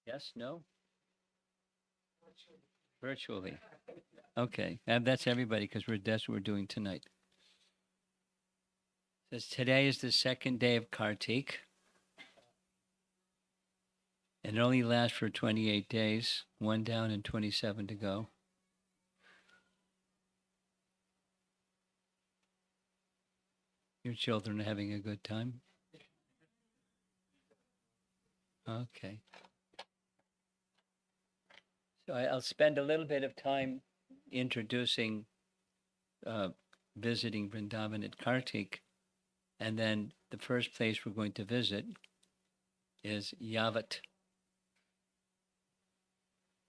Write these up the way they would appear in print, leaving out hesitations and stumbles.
Yes, no? Virtually. Okay, and that's everybody because that's what we're doing tonight. Says today is the second day of Kartik, and it only lasts for 28 days, one down and 27 to go. Your children are having a good time? Okay. So I'll spend a little bit of time introducing, uh, visiting Vrindavan at Kartik, and then the first place we're going to visit is Yavat.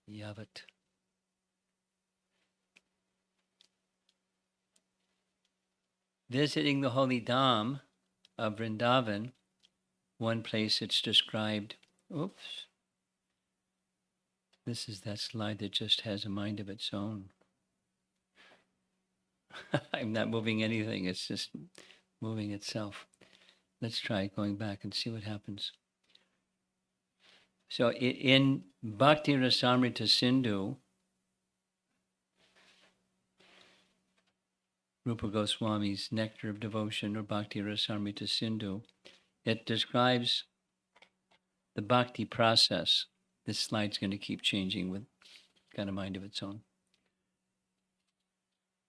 Yavat. Visiting the holy Dham of Vrindavan, one place it's described. Oops. This is that slide that just has a mind of its own. I'm not moving anything, it's just moving itself. Let's try going back and see what happens. So in Bhakti Rasamrita Sindhu, Rupa Goswami's Nectar of Devotion, or Bhakti Rasamrita Sindhu, it describes the bhakti process. This slide's going to keep changing with got a mind of its own.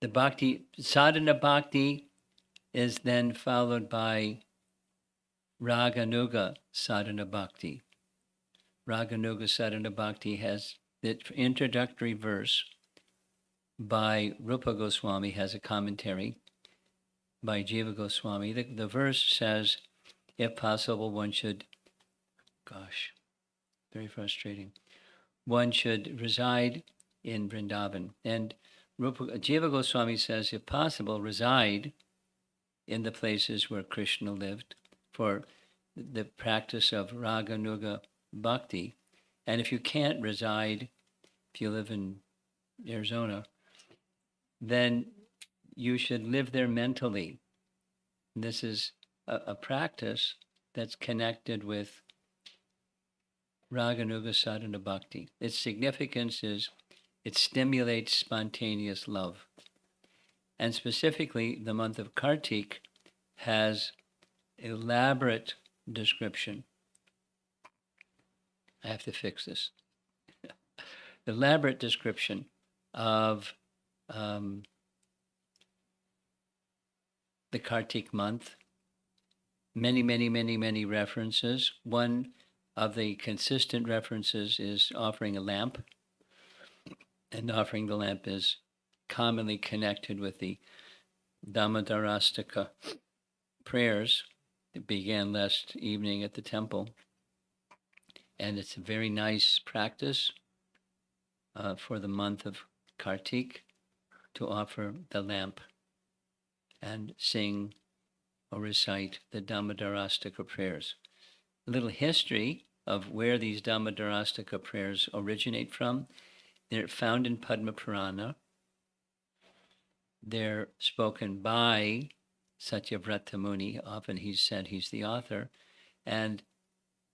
The bhakti, sadhana bhakti is then followed by Raganuga sadhana bhakti. Raganuga sadhana bhakti has the introductory verse by Rupa Goswami, has a commentary by Jiva Goswami. The verse says, if possible, one should, gosh, very frustrating, one should reside in Vrindavan. And Jiva Goswami says, if possible, reside in the places where Krishna lived for the practice of Raganuga Bhakti. And if you can't reside, if you live in Arizona, then you should live there mentally. This is a practice that's connected with Raganuga Sadhana Bhakti. Its significance is it stimulates spontaneous love. And specifically, the month of Kartik has elaborate description. I have to fix this. Elaborate description of the Kartik month. Many references. One of the consistent references is offering a lamp. And offering the lamp is commonly connected with the Durastica prayers that began last evening at the temple. And it's a very nice practice for the month of Kartik to offer the lamp and sing or recite the Dhammadarastika prayers. A little history of where these Dhammadarastika prayers originate from. They're found in Padma Purana. They're spoken by Satyavrata Muni. Often he's said he's the author. And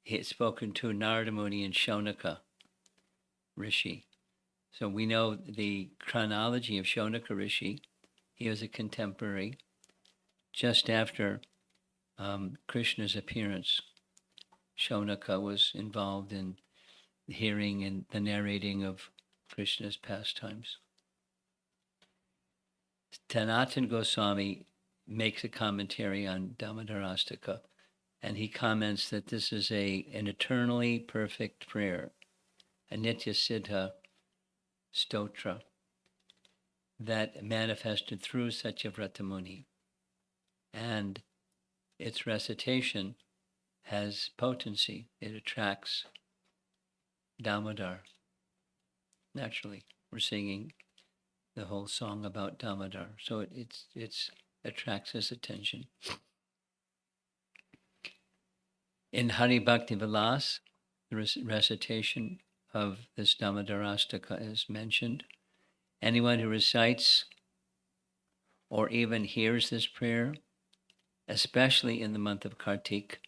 he's spoken to Narada Muni and Shonaka Rishi. So we know the chronology of Shonaka Rishi. He was a contemporary just after Krishna's appearance. Shonaka was involved in hearing and the narrating of Krishna's pastimes. Sanatana Goswami makes a commentary on Dhammadarastika, and he comments that this is an eternally perfect prayer, a Nitya Siddha stotra that manifested through Satyavrata Muni. And its recitation has potency. It attracts Damodar. Naturally, we're singing the whole song about Damodar, so it attracts his attention. In Hari Bhakti Vilas, the recitation of this Dhammadarastika is mentioned. Anyone who recites or even hears this prayer, especially in the month of Kartik,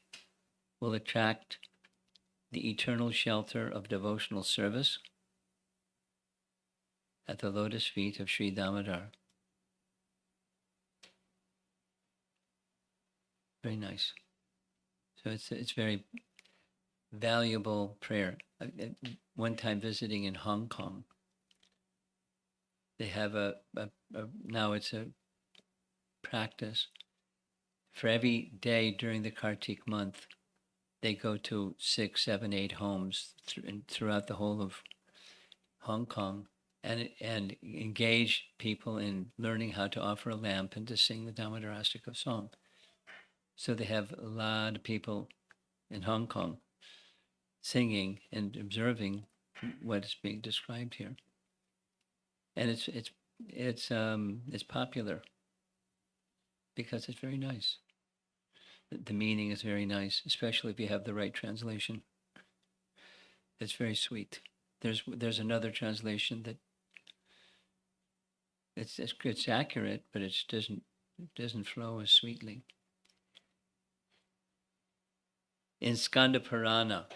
will attract the eternal shelter of devotional service at the lotus feet of Sri Damodar. Very nice. So it's very valuable prayer. One time visiting in Hong Kong, they have now it's a practice. For every day during the Kartik month, they go to 6, 7, 8 homes throughout the whole of Hong Kong and engage people in learning how to offer a lamp and to sing the Durastica song. So they have a lot of people in Hong Kong singing and observing what is being described here, and it's popular because it's very nice. The meaning is very nice, especially if you have the right translation. It's very sweet. There's another translation that it's accurate, but it doesn't flow as sweetly. In Skanda Purana,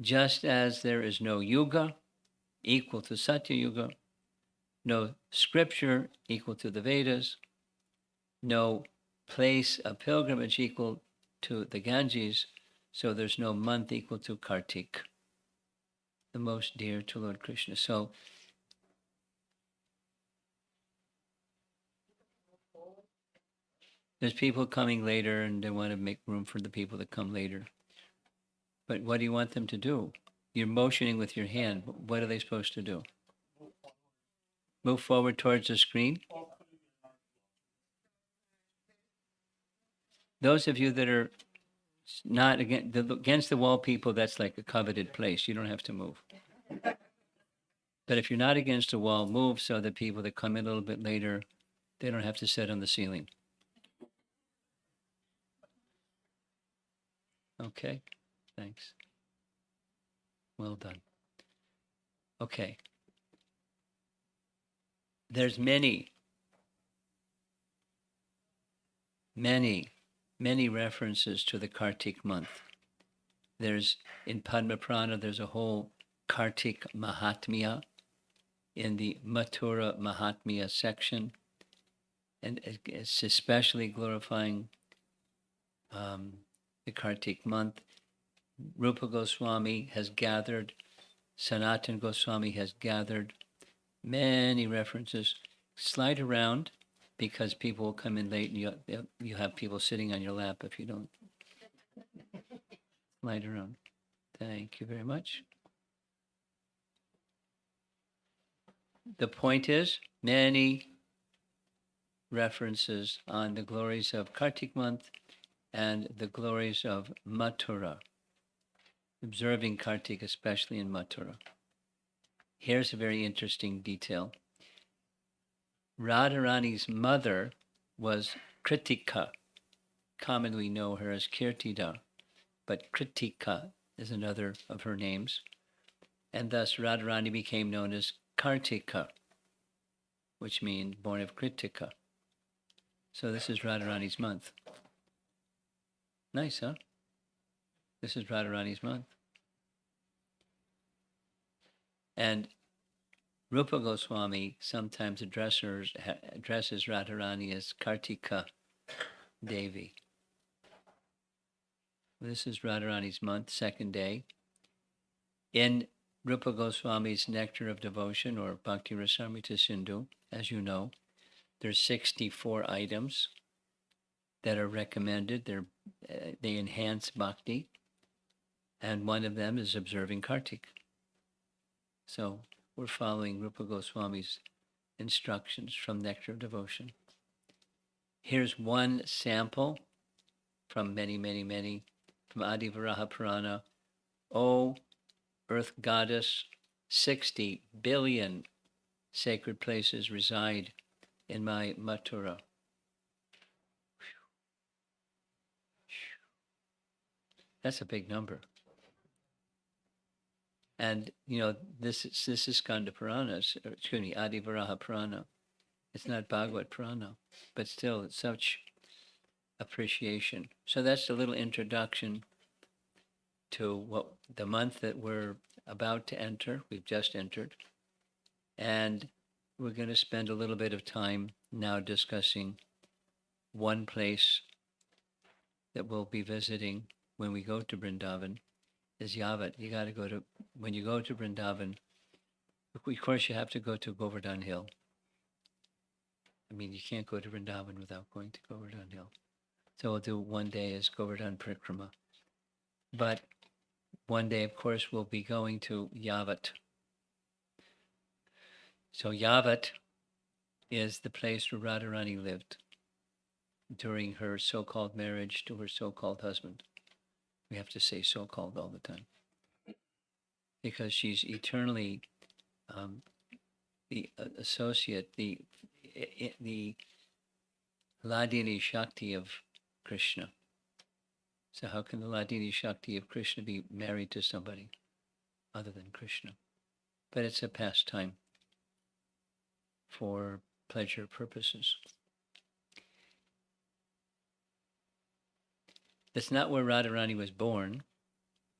just as there is no yuga equal to Satya Yuga, no scripture equal to the Vedas, no place of pilgrimage equal to the Ganges, so there's no month equal to Kartik, the most dear to Lord Krishna. So there's people coming later and they want to make room for the people that come later. But what do you want them to do? You're motioning with your hand. What are they supposed to do? Move forward towards the screen. Those of you that are not against the wall people, that's like a coveted place. You don't have to move. But if you're not against the wall, move so that people that come in a little bit later, they don't have to sit on the ceiling. Okay, thanks. Well done. Okay. There's many references to the Kartik month. There's, in Padma Purana, there's a whole Kartik Mahatmya in the Mathura Mahatmya section. And it's especially glorifying the Kartik month. Rupa Goswami has gathered, Sanatan Goswami has gathered many references. Slide around because people will come in late and you have people sitting on your lap if you don't. Slide around. Thank you very much. The point is, many references on the glories of Kartik month and the glories of Mathura, observing Kartik, especially in Mathura. Here's a very interesting detail. Radharani's mother was Kritika. Commonly we know her as Kirtida, but Kritika is another of her names. And thus Radharani became known as Kartika, which means born of Kritika. So this is Radharani's month. Nice, huh? This is Radharani's month. And Rupa Goswami sometimes addresses Radharani as Kartika Devi. This is Radharani's month, second day. In Rupa Goswami's Nectar of Devotion, or Bhakti Rasamrita Sindhu, as you know, there's 64 items that are recommended. They enhance bhakti, and one of them is observing Kartik. So we're following Rupa Goswami's instructions from Nectar of Devotion. Here's one sample from many, from Adi Varaha Purana. O Earth Goddess, 60 billion sacred places reside in my Mathura. That's a big number. And, this is Skanda Purana, Adi Varaha Purana. It's not Bhagavad Purana, but still it's such appreciation. So that's a little introduction to what the month that we're about to enter. We've just entered. And we're going to spend a little bit of time now discussing one place that we'll be visiting when we go to Vrindavan is Yavat. You got to go to, when you go to Vrindavan, of course you have to go to Govardhan Hill. I mean, you can't go to Vrindavan without going to Govardhan Hill. So we'll do one day as Govardhan Prikrama. But one day, of course, we'll be going to Yavat. So Yavat is the place where Radharani lived during her so-called marriage to her so-called husband. We have to say so-called all the time because she's eternally the associate, the Ladini Shakti of Krishna. So how can the Ladini Shakti of Krishna be married to somebody other than Krishna? But it's a pastime for pleasure purposes. That's not where Radharani was born,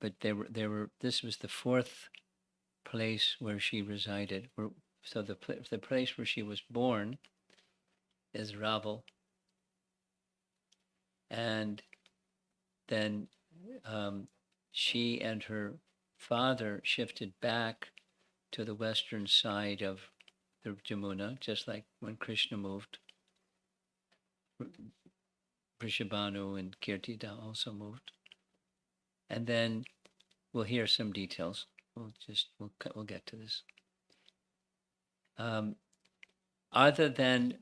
but this was the fourth place where she resided. So the place where she was born is Raval. And then she and her father shifted back to the western side of the Jamuna, just like when Krishna moved. Vrishabhanu and Kirtida also moved. And then we'll hear some details. We'll get to this. Other than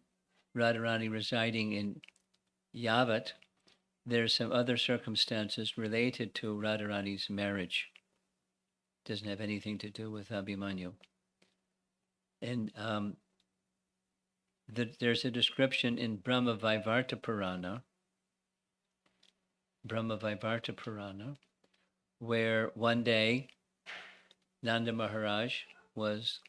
Radharani residing in Yavat, there's some other circumstances related to Radharani's marriage. Doesn't have anything to do with Abhimanyu. And there's a description in Brahma Vaivarta Purana, where one day Nanda Maharaj was,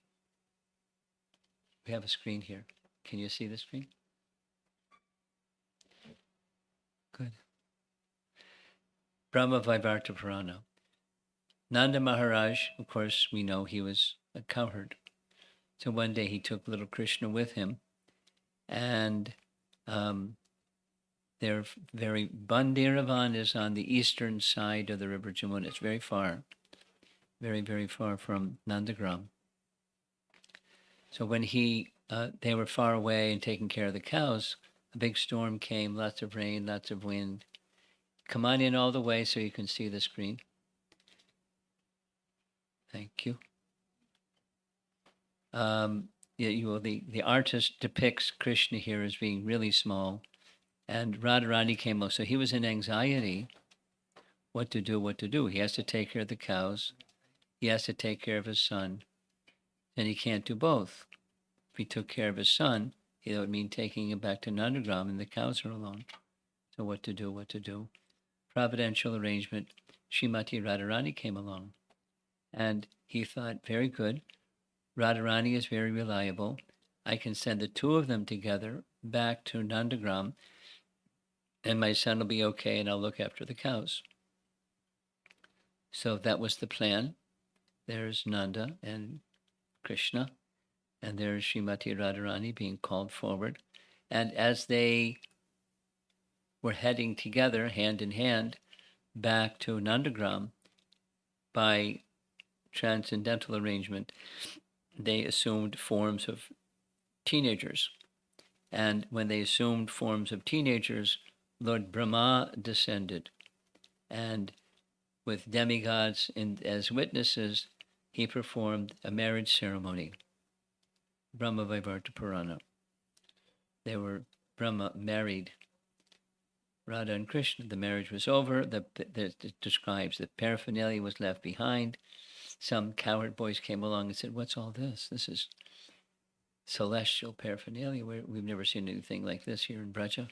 we have a screen here. Can you see the screen? Good. Brahma Vaivarta Purana. Nanda Maharaj, of course, we know he was a cowherd. So one day he took little Krishna with him, and Bandiravan is on the eastern side of the river Jamuna. It's very far, very, very far from Nandagram. So when they were far away and taking care of the cows, a big storm came, lots of rain, lots of wind. Come on in all the way so you can see the screen. Thank you. The artist depicts Krishna here as being really small, and Radharani came up. So he was in anxiety, what to do. He has to take care of the cows. He has to take care of his son, and he can't do both. If he took care of his son, it would mean taking him back to Nandagram, and the cows are alone. So what to do? Providential arrangement, Srimati Radharani came along. And he thought, very good, Radharani is very reliable. I can send the two of them together back to Nandagram, and my son will be okay, and I'll look after the cows. So that was the plan. There's Nanda and Krishna, and there's Srimati Radharani being called forward. And as they were heading together, hand in hand, back to Nandagram, by transcendental arrangement, they assumed forms of teenagers. And when they assumed forms of teenagers, Lord Brahma descended. And with demigods as witnesses, he performed a marriage ceremony. Brahma Vaivarta Purana. Brahma married Radha and Krishna. The marriage was over. It describes that paraphernalia was left behind. Some cowherd boys came along and said, "What's all this? This is celestial paraphernalia. We've never seen anything like this here in Braja."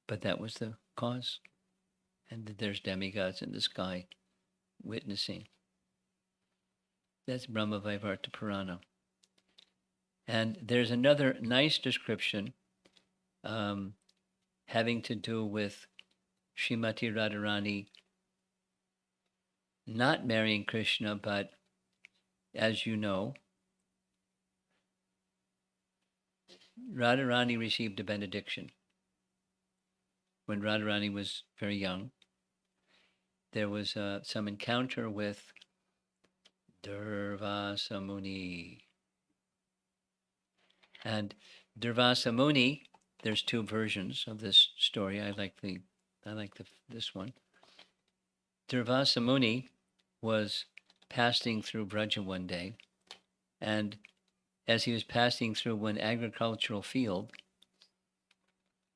But that was the cause. And there's demigods in the sky witnessing. That's Brahma Vaivarta Purana. And there's another nice description having to do with Srimati Radharani not marrying Krishna, but as you know, Radharani received a benediction. When Radharani was very young, there was some encounter with Durvasa Muni. And Durvasa Muni, there's two versions of this story. I like this one. Durvasa Muni was passing through Braja one day, and as he was passing through an agricultural field,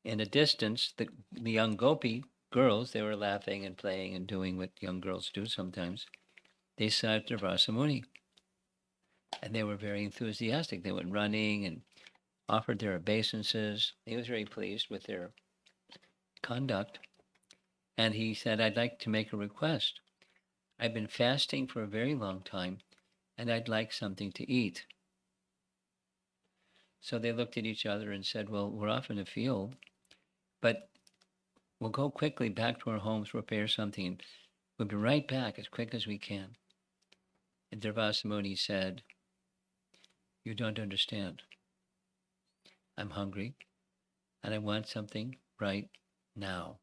in a distance, the young gopi girls, they were laughing and playing and doing what young girls do sometimes. They saw Durvasa Muni, and they were very enthusiastic. They went running and offered their obeisances. He was very pleased with their conduct, and he said, I'd like to make a request. I've been fasting for a very long time, and I'd like something to eat. So they looked at each other and said, well, we're off in a field, but we'll go quickly back to our homes, prepare something, and we'll be right back as quick as we can. And Durvasa Muni said, you don't understand. I'm hungry, and I want something right now.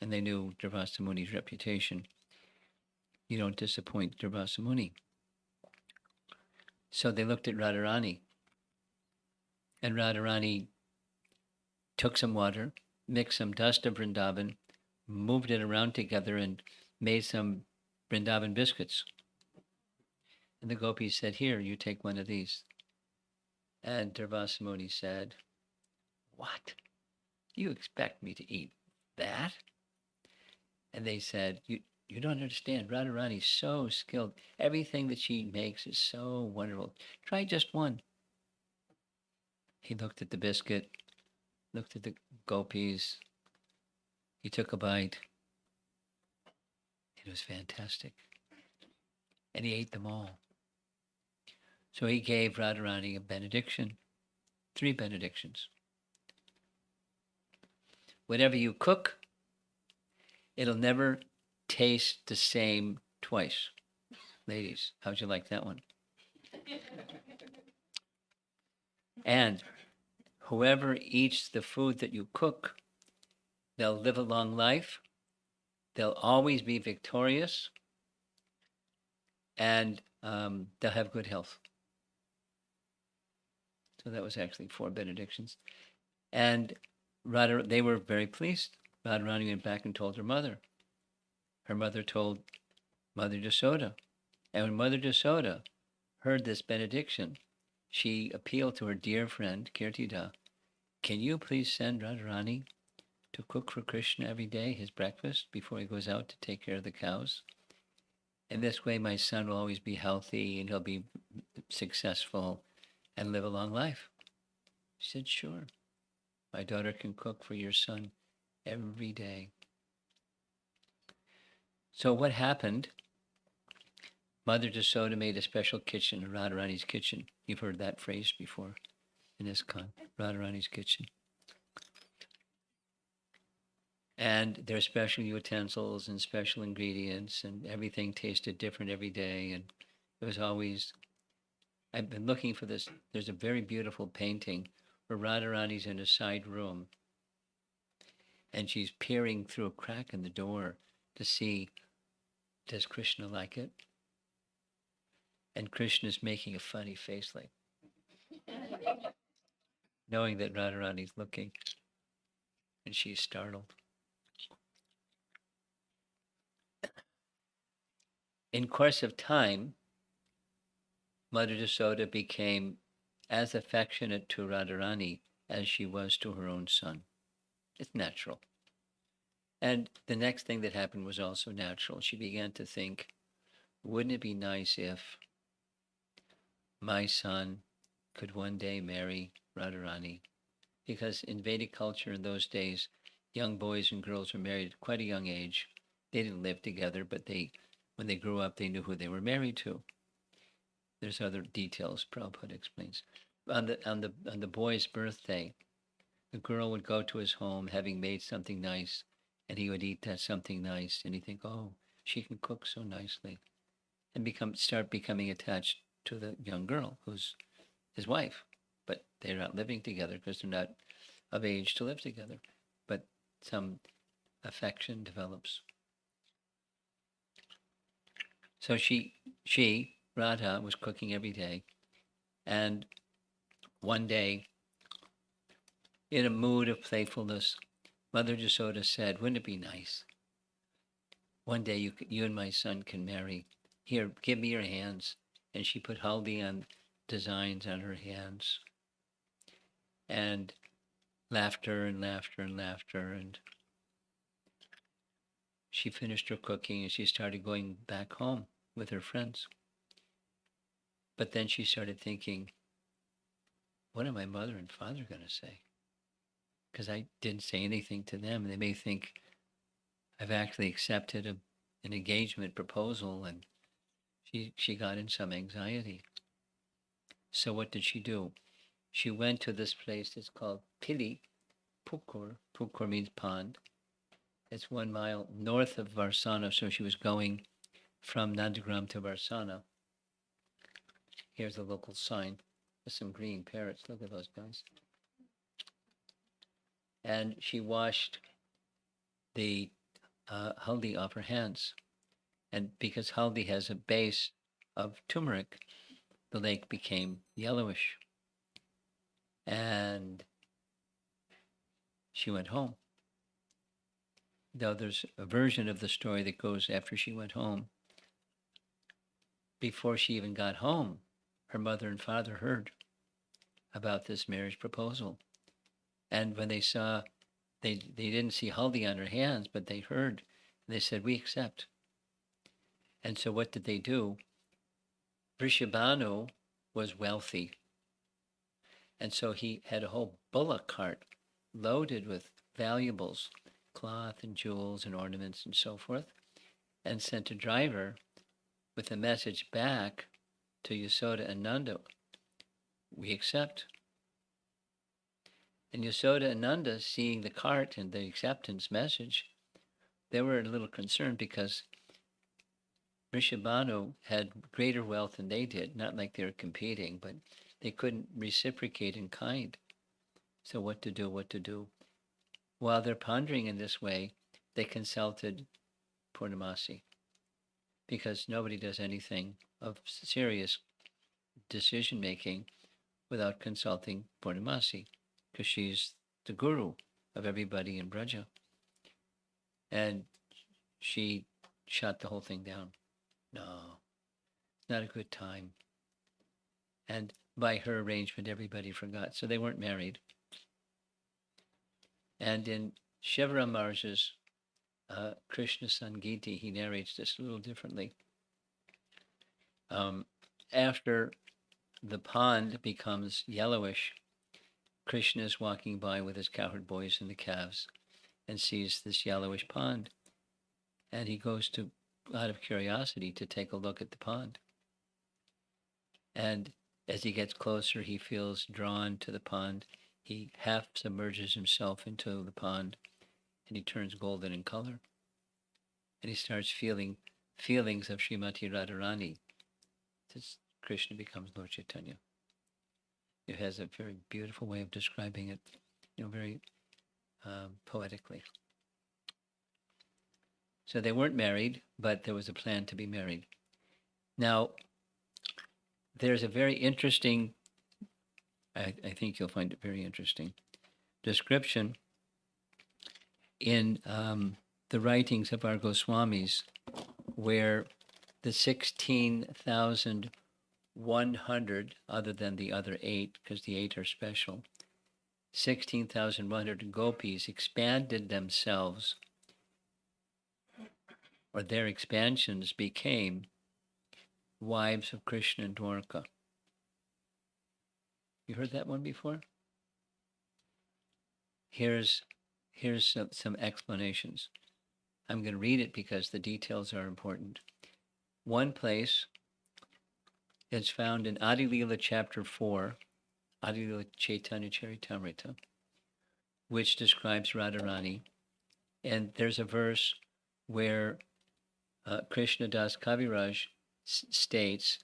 And they knew Durvasa Muni's reputation. You don't disappoint Durvasa Muni. So they looked at Radharani, and Radharani took some water, mixed some dust of Vrindavan, moved it around together, and made some Vrindavan biscuits. And the gopis said, here, you take one of these. And Durvasa Muni said, what? You expect me to eat that? And they said, you don't understand. Radharani's so skilled. Everything that she makes is so wonderful. Try just one. He looked at the biscuit, looked at the gopis. He took a bite. It was fantastic. And he ate them all. So he gave Radharani a benediction, 3 benedictions. Whatever you cook, it'll never taste the same twice. Ladies, how'd you like that one? And whoever eats the food that you cook, they'll live a long life, they'll always be victorious, and they'll have good health. So that was actually 4 benedictions. And they were very pleased. Radharani went back and told her mother. Her mother told Mother Yasoda. And when Mother Yasoda heard this benediction, she appealed to her dear friend, Kirtida, can you please send Radharani to cook for Krishna every day, his breakfast, before he goes out to take care of the cows? And this way my son will always be healthy and he'll be successful and live a long life. She said, sure. My daughter can cook for your son every day. So what happened? Mother Yasoda made a special kitchen, Radharani's kitchen. You've heard that phrase before in ISKCON, Radharani's kitchen. And there are special utensils and special ingredients, and everything tasted different every day. And it was always, I've been looking for this. There's a very beautiful painting where Radharani's in a side room, and she's peering through a crack in the door to see, does Krishna like it? And Krishna's making a funny face, like knowing that Radharani's looking, and she's startled. In course of time, Mother Yasoda became as affectionate to Radharani as she was to her own son. It's natural. And the next thing that happened was also natural. She began to think, wouldn't it be nice if my son could one day marry Radharani? Because in Vedic culture in those days, young boys and girls were married at quite a young age. They didn't live together, but when they grew up, they knew who they were married to. There's other details Prabhupada explains. On the boy's birthday, the girl would go to his home having made something nice, and he would eat that something nice, and he'd think, oh, She can cook so nicely, and start becoming attached to the young girl who's his wife. But they're not living together because they're not of age to live together. But some affection develops. So Radha, was cooking every day, and one day, in a mood of playfulness, Mother Jasoda said, "Wouldn't it be nice? One day you and my son can marry. Here, give me your hands." And she put haldi on designs on her hands, and laughter and laughter and laughter. And she finished her cooking and she started going back home with her friends. But then she started thinking, what are my mother and father going to say? Because I didn't say anything to them. They may think I've actually accepted an engagement proposal, and she got in some anxiety. So what did she do? She went to this place that's called Pili Pukur. Pukur means pond. It's 1 mile north of Varsana, so she was going from Nandagram to Varsana. Here's a local sign with some green parrots. Look at those guys. And she washed the haldi off her hands. And because haldi has a base of turmeric, the lake became yellowish. And she went home. Though there's a version of the story that goes after she went home. Before she even got home, her mother and father heard about this marriage proposal. And when they saw, they didn't see haldi on her hands, but they heard, and they said, "We accept." And so what did they do? Vrishabhanu was wealthy. And so he had a whole bullock cart loaded with valuables, cloth and jewels and ornaments and so forth, and sent a driver with a message back to Yasoda and Nanda, "We accept." And Yasoda and Nanda, seeing the cart and the acceptance message, they were a little concerned because Vrishabhanu had greater wealth than they did, not like they were competing, but they couldn't reciprocate in kind. So what to do? While they're pondering in this way, they consulted Purnamasi, because nobody does anything of serious decision-making without consulting Purnamasi, because she's the guru of everybody in Braja. And she shut the whole thing down. No, it's not a good time. And by her arrangement, everybody forgot. So they weren't married. And in Shivaram Maharaj's Krishna Sangiti, he narrates this a little differently. After the pond becomes yellowish, Krishna is walking by with his cowherd boys and the calves and sees this yellowish pond. And he goes to, out of curiosity, to take a look at the pond. And as he gets closer, he feels drawn to the pond. He half submerges himself into the pond, and he turns golden in color. And he starts feeling feelings of Srimati Radharani. This Krishna becomes Lord Chaitanya. It has a very beautiful way of describing it, very poetically. So they weren't married, but there was a plan to be married. Now, there's a very interesting, I think you'll find it very interesting, description in the writings of our Goswamis, where the 16,100, other than the other 8, because the 8 are special, 16,100 gopis expanded themselves, or their expansions became wives of Krishna and Dwarka. You heard that one before? Here's some explanations. I'm going to read it because the details are important. One place is found in Adi-lila Chapter 4, Adi-lila Chaitanya Charitamrita, which describes Radharani. And there's a verse where Krishna Das Kaviraj states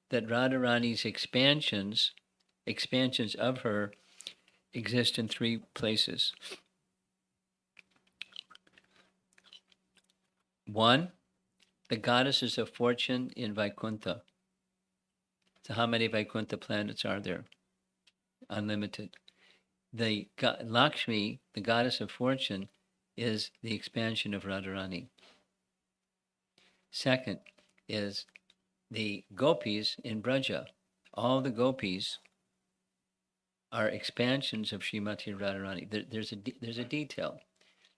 that Radharani's expansions of her exist in three places. One, the goddesses of fortune in Vaikuntha. So how many Vaikuntha planets are there? Unlimited. The Lakshmi, the goddess of fortune, is the expansion of Radharani. Second is the Gopis in Braja. All the Gopis are expansions of Srimati Radharani. There's a detail.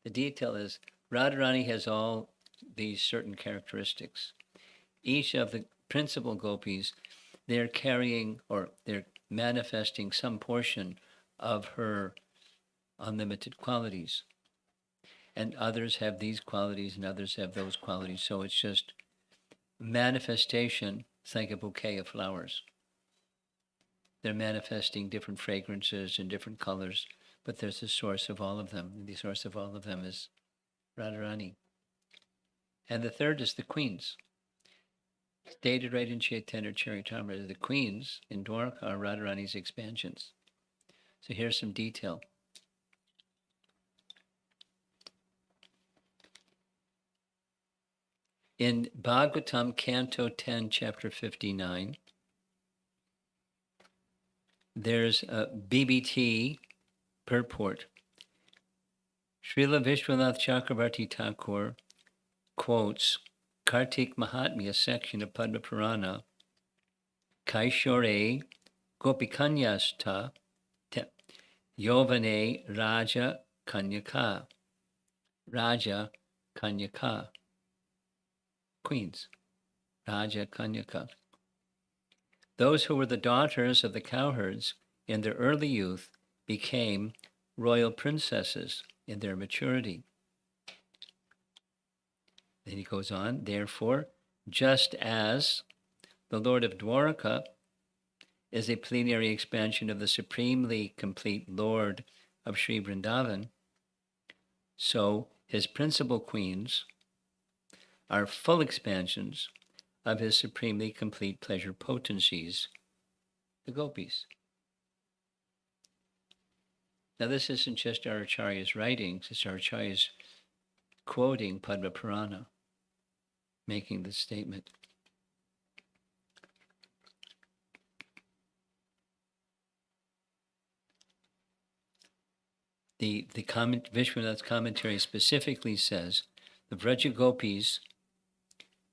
The detail is Radharani has all these certain characteristics. Each of the principal Gopis, they're carrying or they're manifesting some portion of her unlimited qualities. And others have these qualities and others have those qualities. So it's just manifestation. It's like a bouquet of flowers. They're manifesting different fragrances and different colors, but there's a source of all of them. And the source of all of them is Radharani. And the third is the queens. Stated right in Chaitanya Charitamrita, the queens in Dwarka are Radharani's expansions. So here's some detail. In Bhagavatam, Canto 10, Chapter 59, there's a BBT purport. Srila Vishwanath Chakravarti Thakur quotes Kartik Mahatmya section of Padma Purana, Kaishore Gopikanyasta Yovane Raja Kanyaka. Raja Kanyaka. Queens. Raja Kanyaka. Those who were the daughters of the cowherds in their early youth became royal princesses in their maturity. Then he goes on, therefore, just as the Lord of Dwarka is a plenary expansion of the supremely complete Lord of Sri Vrindavan, so his principal queens are full expansions of his supremely complete pleasure potencies, the Gopis. Now this isn't just our Acharya's writings, it's our Acharya's quoting Padma Purana, making this statement. The Vishwanath's commentary specifically says the Vraja Gopis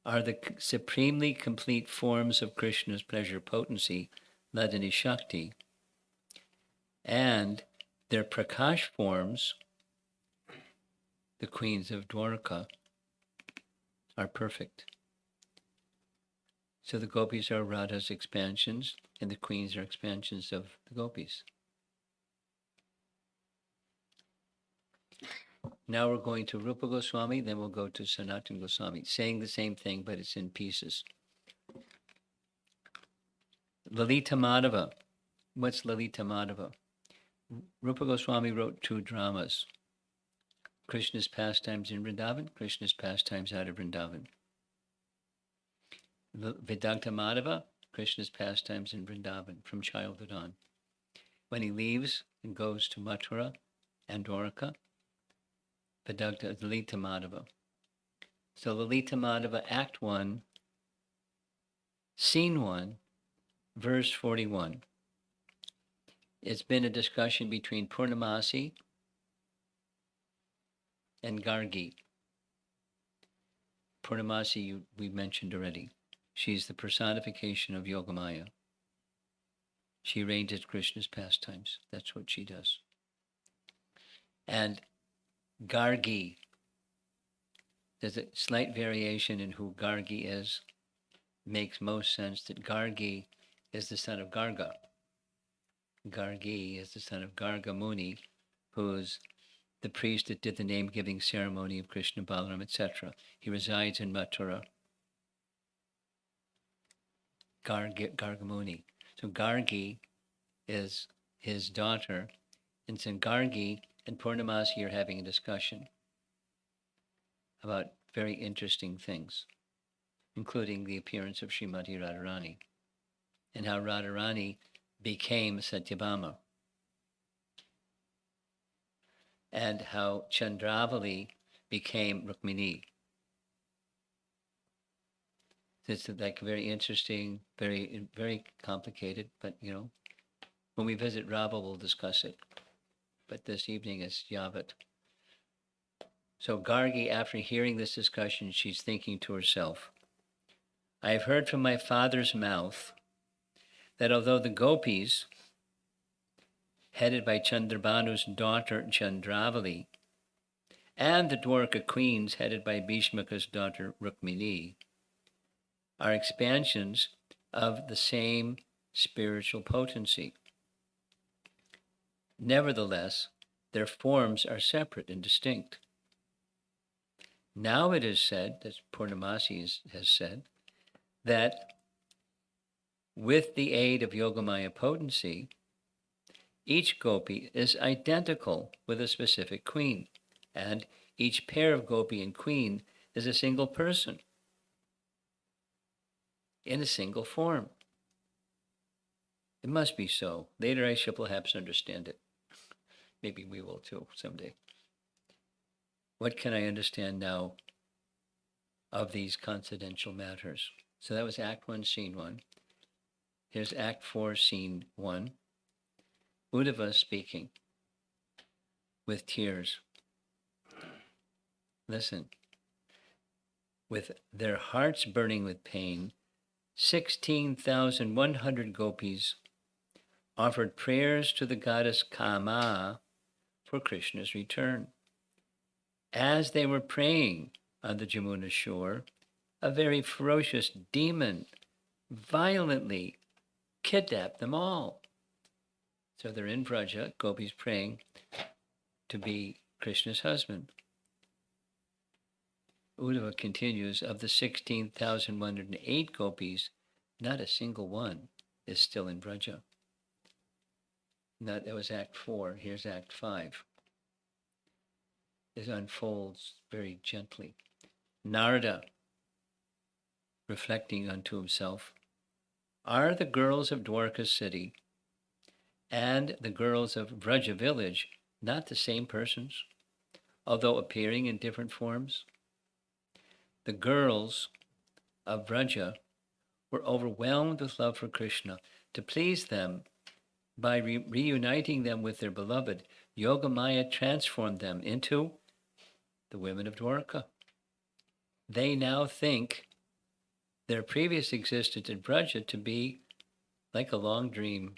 are the supremely complete forms of Krishna's pleasure potency, Ladini Shakti, and their Prakash forms, the queens of Dwarka, are perfect. So the Gopis are Radha's expansions, and the queens are expansions of the Gopis. Now we're going to Rupa Goswami, then we'll go to Sanatana Goswami, saying the same thing, but it's in pieces. Lalita Madhava. What's Lalita Madhava? Rupa Goswami wrote 2 dramas. Krishna's pastimes in Vrindavan, Krishna's pastimes out of Vrindavan. Vedanta Madhava, Krishna's pastimes in Vrindavan, from childhood on. When he leaves and goes to Mathura and Dwarka, Vedanta Lalita Madhava. So Lalita Madhava, Act 1, Scene 1, verse 41. It's been a discussion between Purnamasi and Gargi. Purnamasi, we mentioned already. She's the personification of Yogamaya. She reigns at Krishna's pastimes. That's what she does. And Gargi, there's a slight variation in who Gargi is. Makes most sense that Gargi is the son of Garga. Gargi is the son of Garga Muni, who's the priest that did the name-giving ceremony of Krishna, Balaram, etc. He resides in Mathura. Garga Muni. So Gargi is his daughter, and so Gargi and Purnamasi are having a discussion about very interesting things. including the appearance of Srimati Radharani, and how Radharani became Satyabhama, and how Chandravali became Rukmini. It's like very interesting, very, very complicated, but when we visit Rabba, we'll discuss it. But this evening is Yavat. So Gargi, after hearing this discussion, she's thinking to herself, I have heard from my father's mouth that although the Gopis, headed by Chandrabanu's daughter Chandravali, and the Dwarka queens, headed by Bhishmaka's daughter Rukmini, are expansions of the same spiritual potency. Nevertheless, their forms are separate and distinct. Now it is said, as Purnamasi has said, that with the aid of Yogamaya potency, each gopi is identical with a specific queen, and each pair of gopi and queen is a single person in a single form. It must be so. Later I shall perhaps understand it. Maybe we will too someday. What can I understand now of these confidential matters? So that was Act 1, Scene 1. Here's Act 4, Scene 1. Uddhava speaking with tears. Listen. With their hearts burning with pain, 16,100 gopis offered prayers to the goddess Kama for Krishna's return. As they were praying on the Jamuna shore, a very ferocious demon violently kidnapped them all. So they're in Vraja, gopis praying to be Krishna's husband. Uddhava continues, of the 16,108 gopis, not a single one is still in Vraja. That was Act 4. Here's Act 5. It unfolds very gently. Narada, reflecting unto himself, are the girls of Dwarka city and the girls of Vraja village not the same persons, although appearing in different forms? The girls of Vraja were overwhelmed with love for Krishna. To please them, by reuniting them with their beloved, Yogamaya transformed them into the women of Dwarka. They now think their previous existence in Vraja to be like a long dream.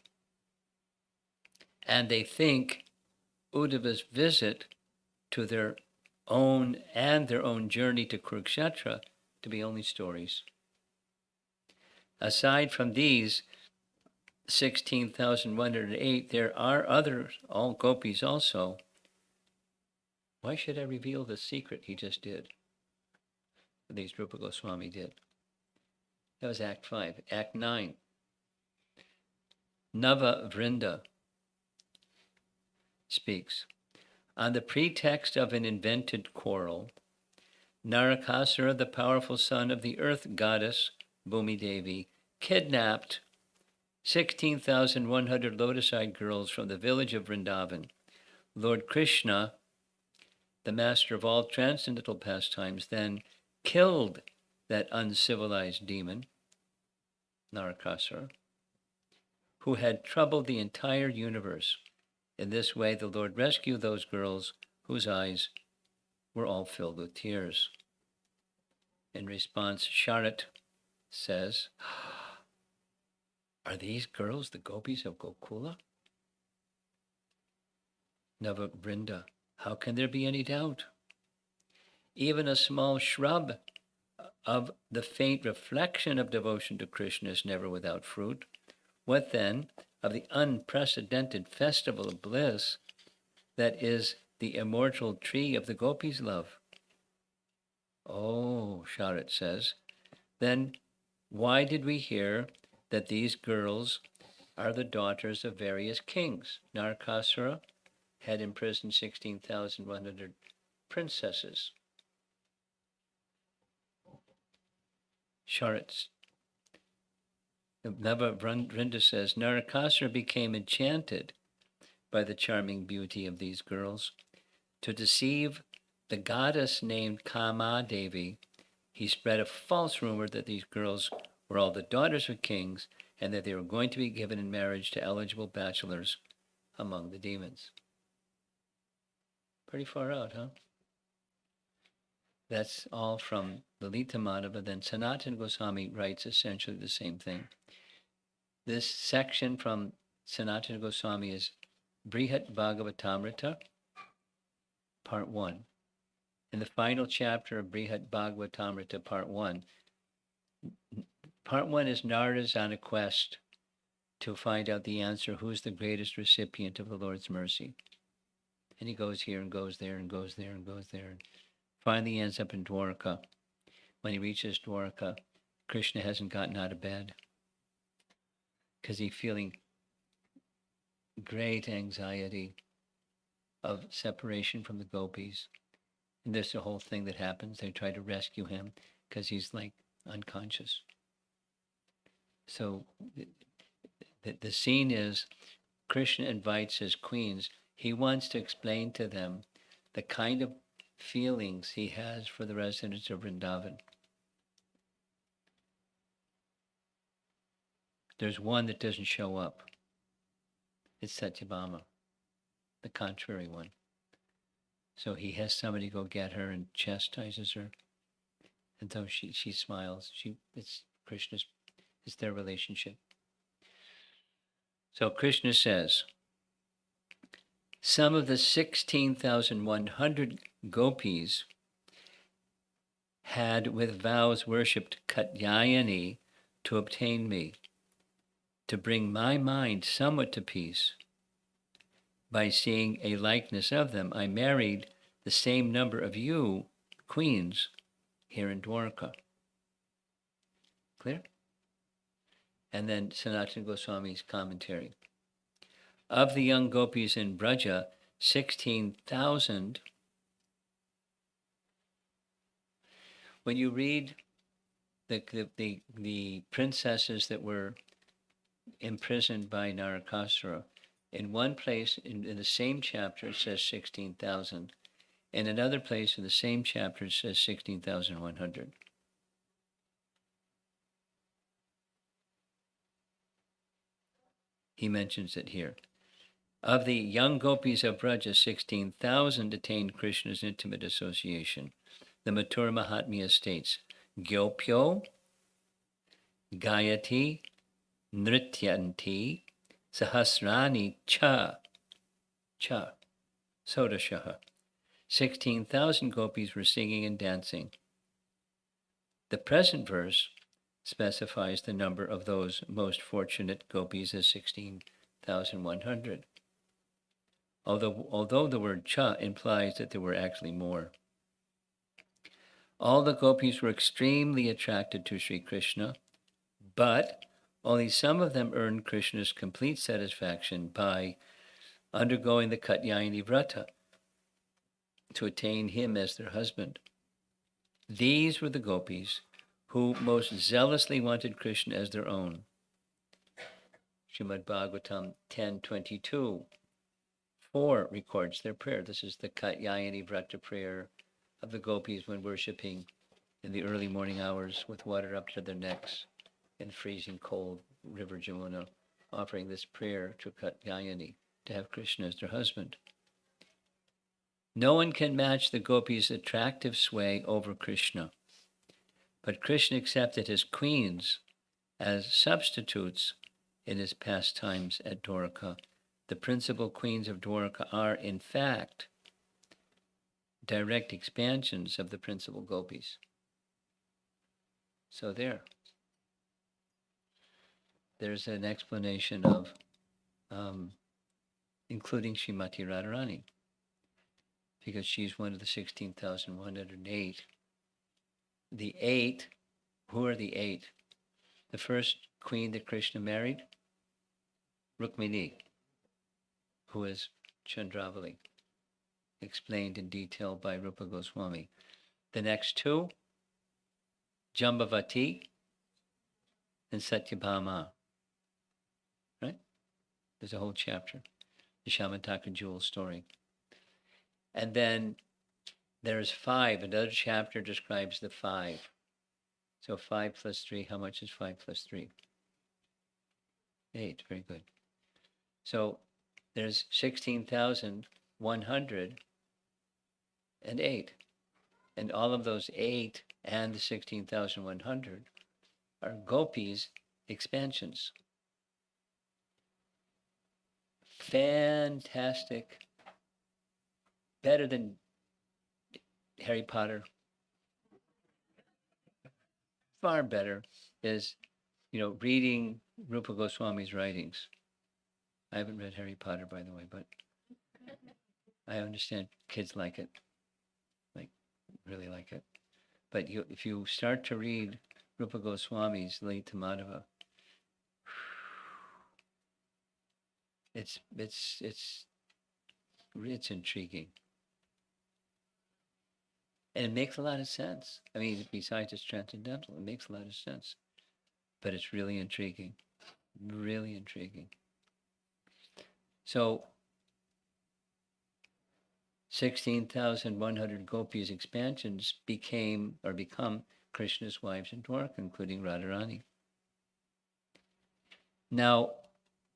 And they think Uddhava's visit to their own journey to Kurukshetra to be only stories. Aside from these 16,108, there are others, all gopis also. Why should I reveal the secret he just did? At least Rupa Goswami did. That was Act 5. Act 9. Nava Vrinda speaks. On the pretext of an invented quarrel, Narakasura, the powerful son of the earth goddess Bhumi Devi, kidnapped 16,100 lotus-eyed girls from the village of Vrindavan. Lord Krishna, the master of all transcendental pastimes, then killed that uncivilized demon, Narakasura, who had troubled the entire universe. In this way, the Lord rescued those girls whose eyes were all filled with tears. In response, Sharat says, are these girls the gopis of Gokula? Nava Vrinda, how can there be any doubt? Even a small shrub of the faint reflection of devotion to Krishna is never without fruit. What then of the unprecedented festival of bliss that is the immortal tree of the gopis' love? Oh, Sharat says, then why did we hear that these girls are the daughters of various kings? Narakasura had imprisoned 16,100 princesses. Sharats. Nava Vrinda says, Narakasura became enchanted by the charming beauty of these girls. To deceive the goddess named Kama Devi, he spread a false rumor that these girls were all the daughters of kings and that they were going to be given in marriage to eligible bachelors among the demons. Pretty far out, huh? That's all from Lalita Madhava. Then Sanatana Goswami writes essentially the same thing. This section from Sanatana Goswami is Brihat Bhagavatamrita Part One. In the final chapter of Brihat Bhagavatamrita Part One is Narada's on a quest to find out the answer, who's the greatest recipient of the Lord's mercy. And he goes here and goes there and goes there and goes there. And finally ends up in Dwarka. When he reaches Dwarka, Krishna hasn't gotten out of bed because he's feeling great anxiety of separation from the gopis. And there's the whole thing that happens. They try to rescue him because he's like unconscious. So the scene is Krishna invites his queens. He wants to explain to them the kind of feelings he has for the residents of Vrindavan. There's one that doesn't show up. It's Satyabhama, the contrary one. So he has somebody go get her and chastises her. And though she smiles, it's Krishna's, it's their relationship. So Krishna says, some of the 16,100 gopis had with vows worshipped Katyayani to obtain me, to bring my mind somewhat to peace. By seeing a likeness of them, I married the same number of you, queens, here in Dwarka. Clear? And then Sanatana Goswami's commentary. Of the young gopis in Braja, 16,000. When you read the princesses that were imprisoned by Narakasura, in one place in the same chapter it says 16,000. In another place in the same chapter it says 16,100. He mentions it here. Of the young gopis of Braja, 16,000 attained Krishna's intimate association. The Mathura Mahatmya states, Gyopyo, Gayati, Nrityanti, Sahasrani cha, Sodashaha. 16,000 gopis were singing and dancing. The present verse specifies the number of those most fortunate gopis as 16,100. Although the word cha implies that there were actually more. All the gopis were extremely attracted to Sri Krishna, but only some of them earned Krishna's complete satisfaction by undergoing the Katyayani Vrata to attain him as their husband. These were the gopis who most zealously wanted Krishna as their own. Srimad Bhagavatam 10:22. 4 records their prayer. This is the Katyayani Vrata prayer of the gopis when worshipping in the early morning hours with water up to their necks in freezing cold river Jamuna, offering this prayer to Katyayani to have Krishna as their husband. No one can match the gopis' attractive sway over Krishna, but Krishna accepted his queens as substitutes in his pastimes at Dwarka. The principal queens of Dwarka are, in fact, direct expansions of the principal gopis. So there's an explanation of including Srimati Radharani, because she's one of the 16,108. The 8, who are the 8? The first queen that Krishna married, Rukmini, who is Chandravali, explained in detail by Rupa Goswami. The next 2, Jambavati and Satyabhama, right? There's a whole chapter, the Shamataka jewel story. And then there's 5. Another chapter describes the 5. So 5 plus 3, how much is 5 plus 3? 8, very good. So there's 16,108. And all of those 8 and the 16,100 are Gopis expansions. Fantastic. Better than Harry Potter. Far better is, reading Rupa Goswami's writings. I haven't read Harry Potter, by the way, but I understand kids like it, really like it. But if you start to read Rupa Goswami's Lalita Madhava, it's intriguing. And it makes a lot of sense. I mean, besides it's transcendental, it makes a lot of sense. But it's really intriguing. Really intriguing. So 16,100 Gopis expansions become Krishna's wives in Dwarka, including Radharani. Now,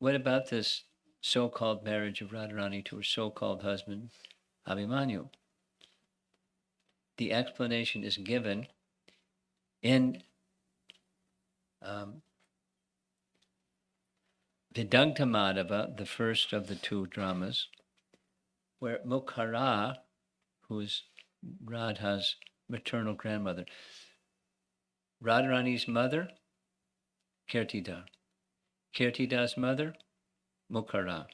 what about this so-called marriage of Radharani to her so-called husband, Abhimanyu? The explanation is given in Vidagdha Madhava, the first of the 2 dramas, where Mukhara, who is Radha's maternal grandmother, Radharani's mother, Kirtida. Kirtida's mother, Mukhara.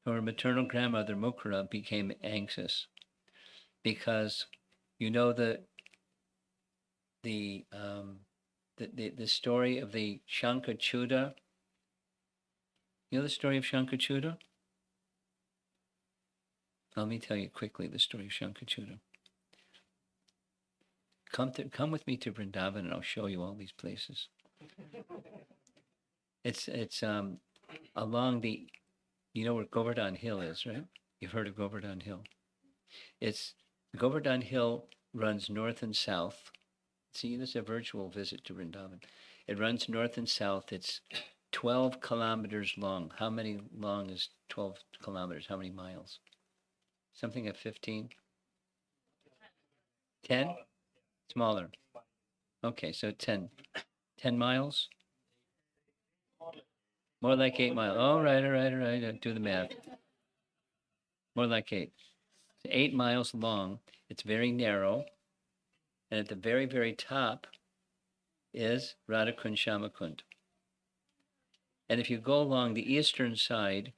Her maternal grandmother, Mukhara, became anxious because the story of the Shankachuda. You know the story of Shankachuda? Let me tell you quickly the story of Shankachuda. Come with me to Vrindavan and I'll show you all these places. It's along the, where Govardhan Hill is, right? You've heard of Govardhan Hill. Govardhan Hill runs north and south. See, this is a virtual visit to Vrindavan. It runs north and south. It's 12 kilometers long. How many long is 12 kilometers? How many miles? Something at 15? 10? Smaller. Okay, so 10. 10 miles? More like 8 miles. All right. Do the math. More like 8. It's 8 miles long. It's very narrow. And at the very, very top is Radhakund Shamakund. And if you go along the eastern side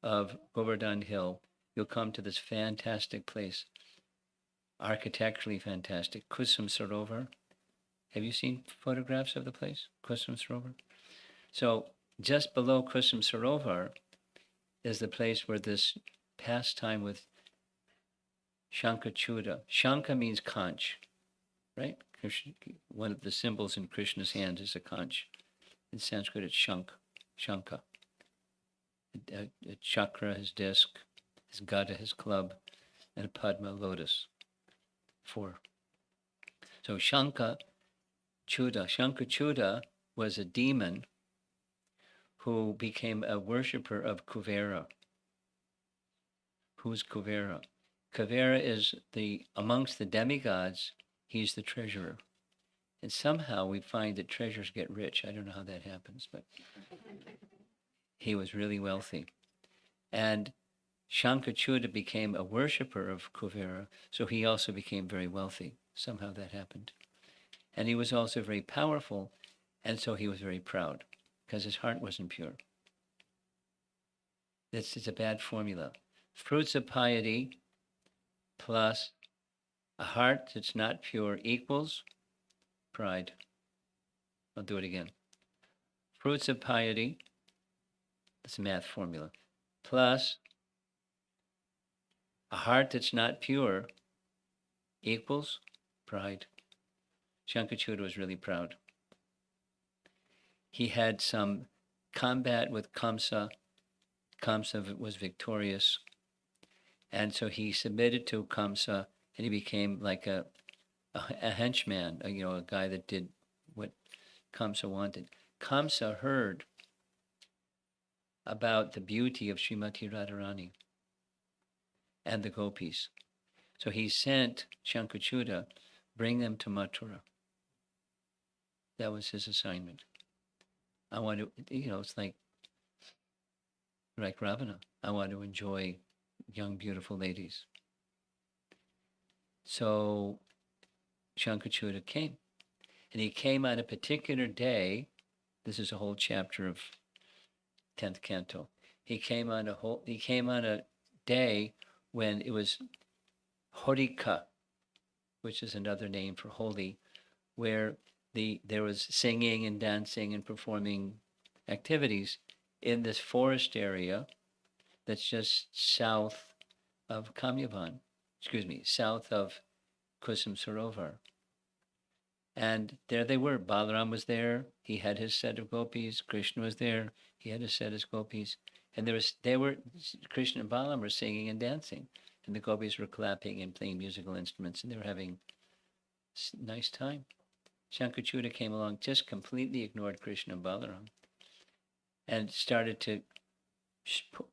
of Govardhan Hill, you'll come to this fantastic place. Architecturally fantastic. Kusum Sarovar. Have you seen photographs of the place? Kusum Sarovar? So just below Kusum Sarovar is the place where this pastime with Shankachuda. Shanka means conch, right? One of the symbols in Krishna's hand is a conch. In Sanskrit, it's Shanka. A chakra, his disc, his gada, his club, and a padma, lotus. 4. So Shankachuda was a demon who became a worshipper of Kuvera. Who's Kuvera? Kuvera is amongst the demigods, he's the treasurer. And somehow we find that treasurers get rich. I don't know how that happens, but he was really wealthy. And Shankachuda became a worshipper of Kuvera, so he also became very wealthy. Somehow that happened. And he was also very powerful, and so he was very proud, because his heart wasn't pure. This is a bad formula. Fruits of piety plus a heart that's not pure equals pride. I'll do it again. Fruits of piety, that's a math formula, plus a heart that's not pure equals pride. Shankachuda was really proud. he had some combat with Kamsa. Kamsa was victorious, and so he submitted to Kamsa, and he became like a henchman, a guy that did what Kamsa wanted. Kamsa heard about the beauty of Srimati Radharani and the Gopis. So he sent Shankachuta, bring them to Mathura. That was his assignment. I want to, it's like Ravana. I want to enjoy young, beautiful ladies. So Shankachuta came. And he came on a particular day. This is a whole chapter of 10th canto. He came on a day when it was Horika, which is another name for holy, where there was singing and dancing and performing activities in this forest area that's just south of south of Kusum Sarovar. And there they were. Balaram was there. He had his set of gopis. Krishna was there. He had his set of gopis. And Krishna and Balaram were singing and dancing. And the gopis were clapping and playing musical instruments. And they were having a nice time. Shankachuta came along, just completely ignored Krishna and Balaram. And started to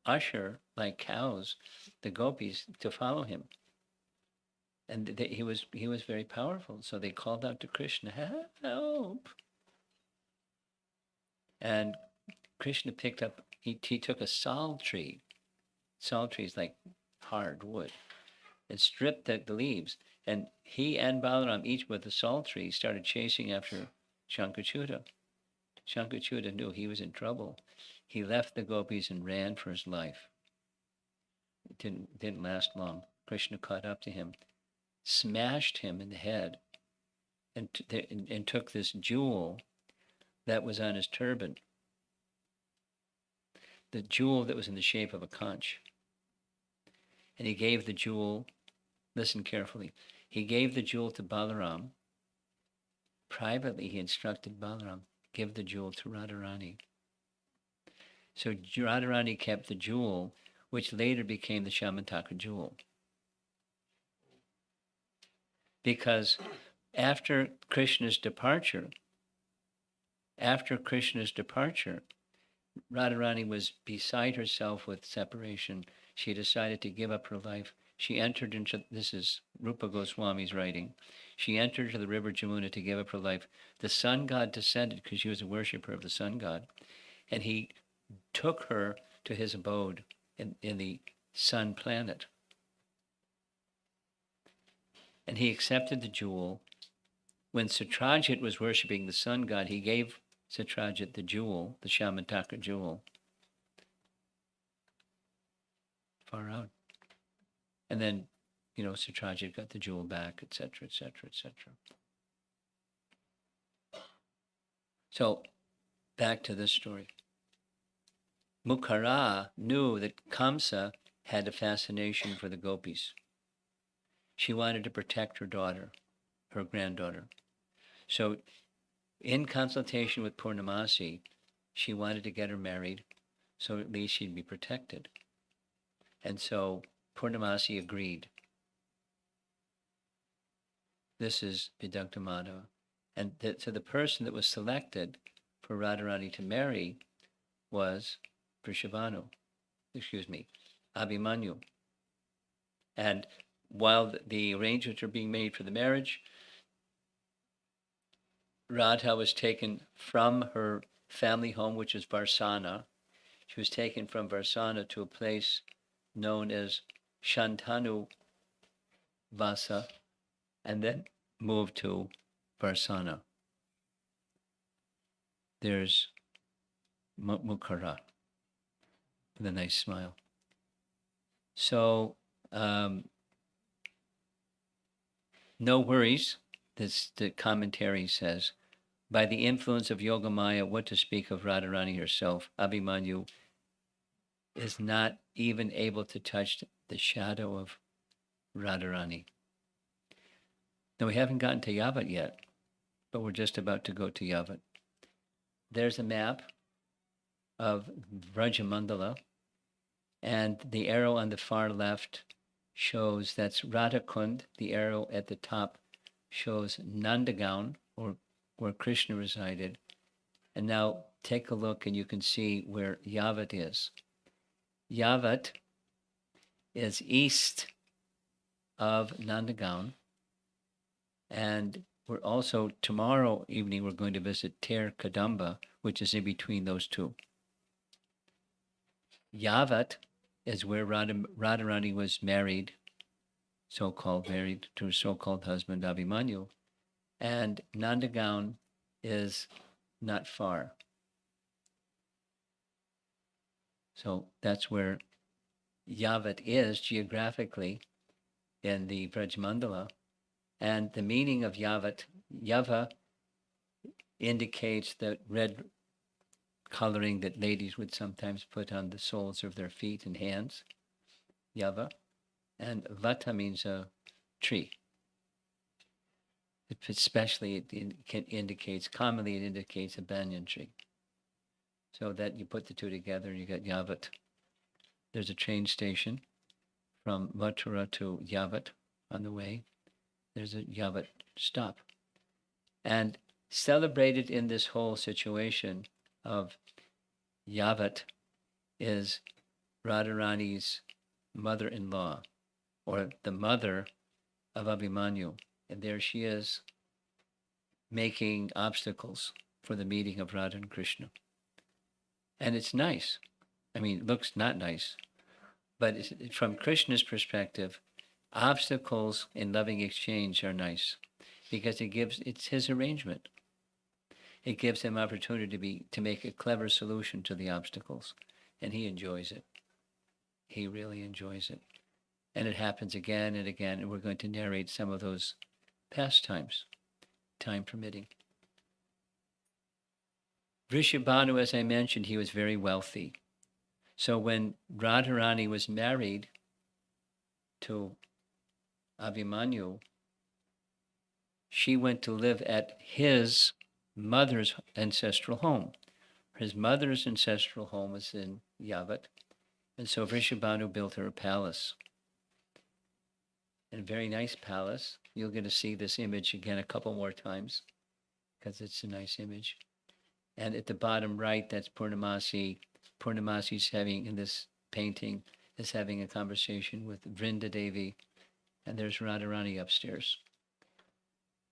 usher, like cows, the gopis to follow him. And he was very powerful. So they called out to Krishna, help. And Krishna picked up, he took a sal tree. Sal tree is like hard wood. And stripped the leaves. And he and Balaram, each with a sal tree, started chasing after Shankachuta. Shankachuta knew he was in trouble. He left the gopis and ran for his life. It didn't last long. Krishna caught up to him, smashed him in the head, and took this jewel that was on his turban, the jewel that was in the shape of a conch. And he gave the jewel, listen carefully, he gave the jewel to Balaram. Privately, he instructed Balaram, give the jewel to Radharani. So Radharani kept the jewel, which later became the Shamataka jewel. Because after Krishna's departure, Radharani was beside herself with separation. She decided to give up her life. She entered into, this is Rupa Goswami's writing, she entered into the river Jamuna to give up her life. The sun god descended because she was a worshiper of the sun god. And he took her to his abode in the sun planet. And he accepted the jewel. When Satrajit was worshipping the sun god, he gave Satrajit the jewel, the Shamataka jewel. Far out. And then, Satrajit got the jewel back, etc., etc., etc. So, back to this story. Mukhara knew that Kamsa had a fascination for the gopis. She wanted to protect her daughter, her granddaughter. So, in consultation with Purnamasi, she wanted to get her married, so at least she'd be protected. And so Purnamasi agreed. This is Vidagdha Madhava. And so the person that was selected for Radharani to marry was Abhimanyu. And while the arrangements were being made for the marriage, Radha was taken from her family home, which is Varsana. She was taken from Varsana to a place known as Shantanu Vasa, and then moved to Varsana. There's Mukhara with a nice smile. So, no worries, the commentary says. By the influence of Yogamaya, what to speak of Radharani herself, Abhimanyu is not even able to touch the shadow of Radharani. Now, we haven't gotten to Yavat yet, but we're just about to go to Yavat. there's a map of Vrajamandala, and the arrow on the far left shows that's Radhakund. The arrow at the top shows Nandagaon, or where Krishna resided. And now take a look and you can see where Yavat is. Yavat is east of Nandagaon. And we're also, tomorrow evening, we're going to visit Ter Kadamba, which is in between those two. Yavat is where Radharani was married, so-called married to her so-called husband Abhimanyu. And Nandagaon is not far. So that's where Yavat is geographically in the Brajmandala. And the meaning of Yavat, Yava indicates the red coloring that ladies would sometimes put on the soles of their feet and hands, Yava. And Vata means a tree. Especially commonly it indicates a banyan tree. So that you put the two together and you get Yavat. There's a train station from Mathura to Yavat on the way. There's a Yavat stop. And celebrated in this whole situation of Yavat is Radharani's mother-in-law, or the mother of Abhimanyu. And there she is making obstacles for the meeting of Radha and Krishna. And it's nice. I mean, it looks not nice, but from Krishna's perspective, obstacles in loving exchange are nice because it's his arrangement. It gives him opportunity to make a clever solution to the obstacles, and he enjoys it. He really enjoys it. And it happens again and again, and we're going to narrate some of those pastimes, time permitting. Vrishabhanu, as I mentioned, he was very wealthy. So when Radharani was married to Abhimanyu, she went to live at his mother's ancestral home. His mother's ancestral home was in Yavat, and so Vrishabhanu built her a palace. And a very nice palace. You're going to see this image again a couple more times because it's a nice image. And at the bottom right, that's Purnamasi. Purnamasi's in this painting, is having a conversation with Vrinda Devi, and there's Radharani upstairs.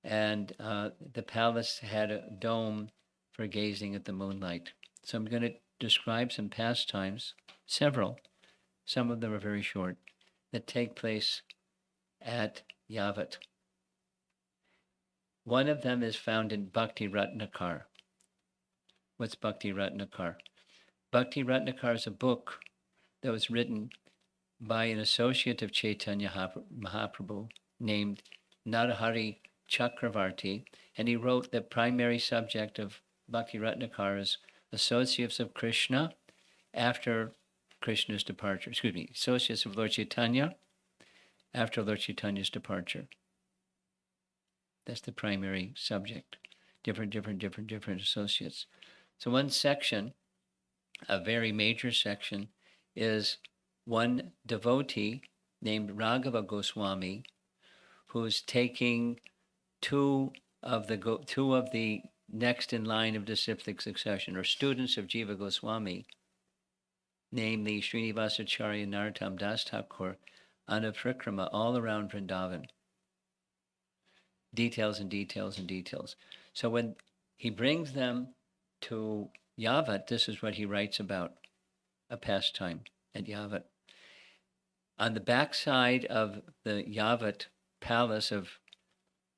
And the palace had a dome for gazing at the moonlight. So I'm going to describe some pastimes, several, some of them are very short, that take place at Yavat. One of them is found in Bhakti Ratnakar. What's Bhakti Ratnakar? Bhakti Ratnakar is a book that was written by an associate of Chaitanya Mahaprabhu named Narahari Chakravarti, and he wrote the primary subject of Bhakti Ratnakar is associates of Krishna after Krishna's departure. Associates of Lord Chaitanya after Lord Chaitanya's departure. That's the primary subject. Different associates. So one section, a very major section, is one devotee named Raghava Goswami, who's taking two of the next in line of disciplic succession, or students of Jiva Goswami, namely Srinivasacharya and Narottam Das Thakur, on a parikrama all around Vrindavan. Details and details and details. So when he brings them to Yavat, this is what he writes about a pastime at Yavat. On the backside of the Yavat palace of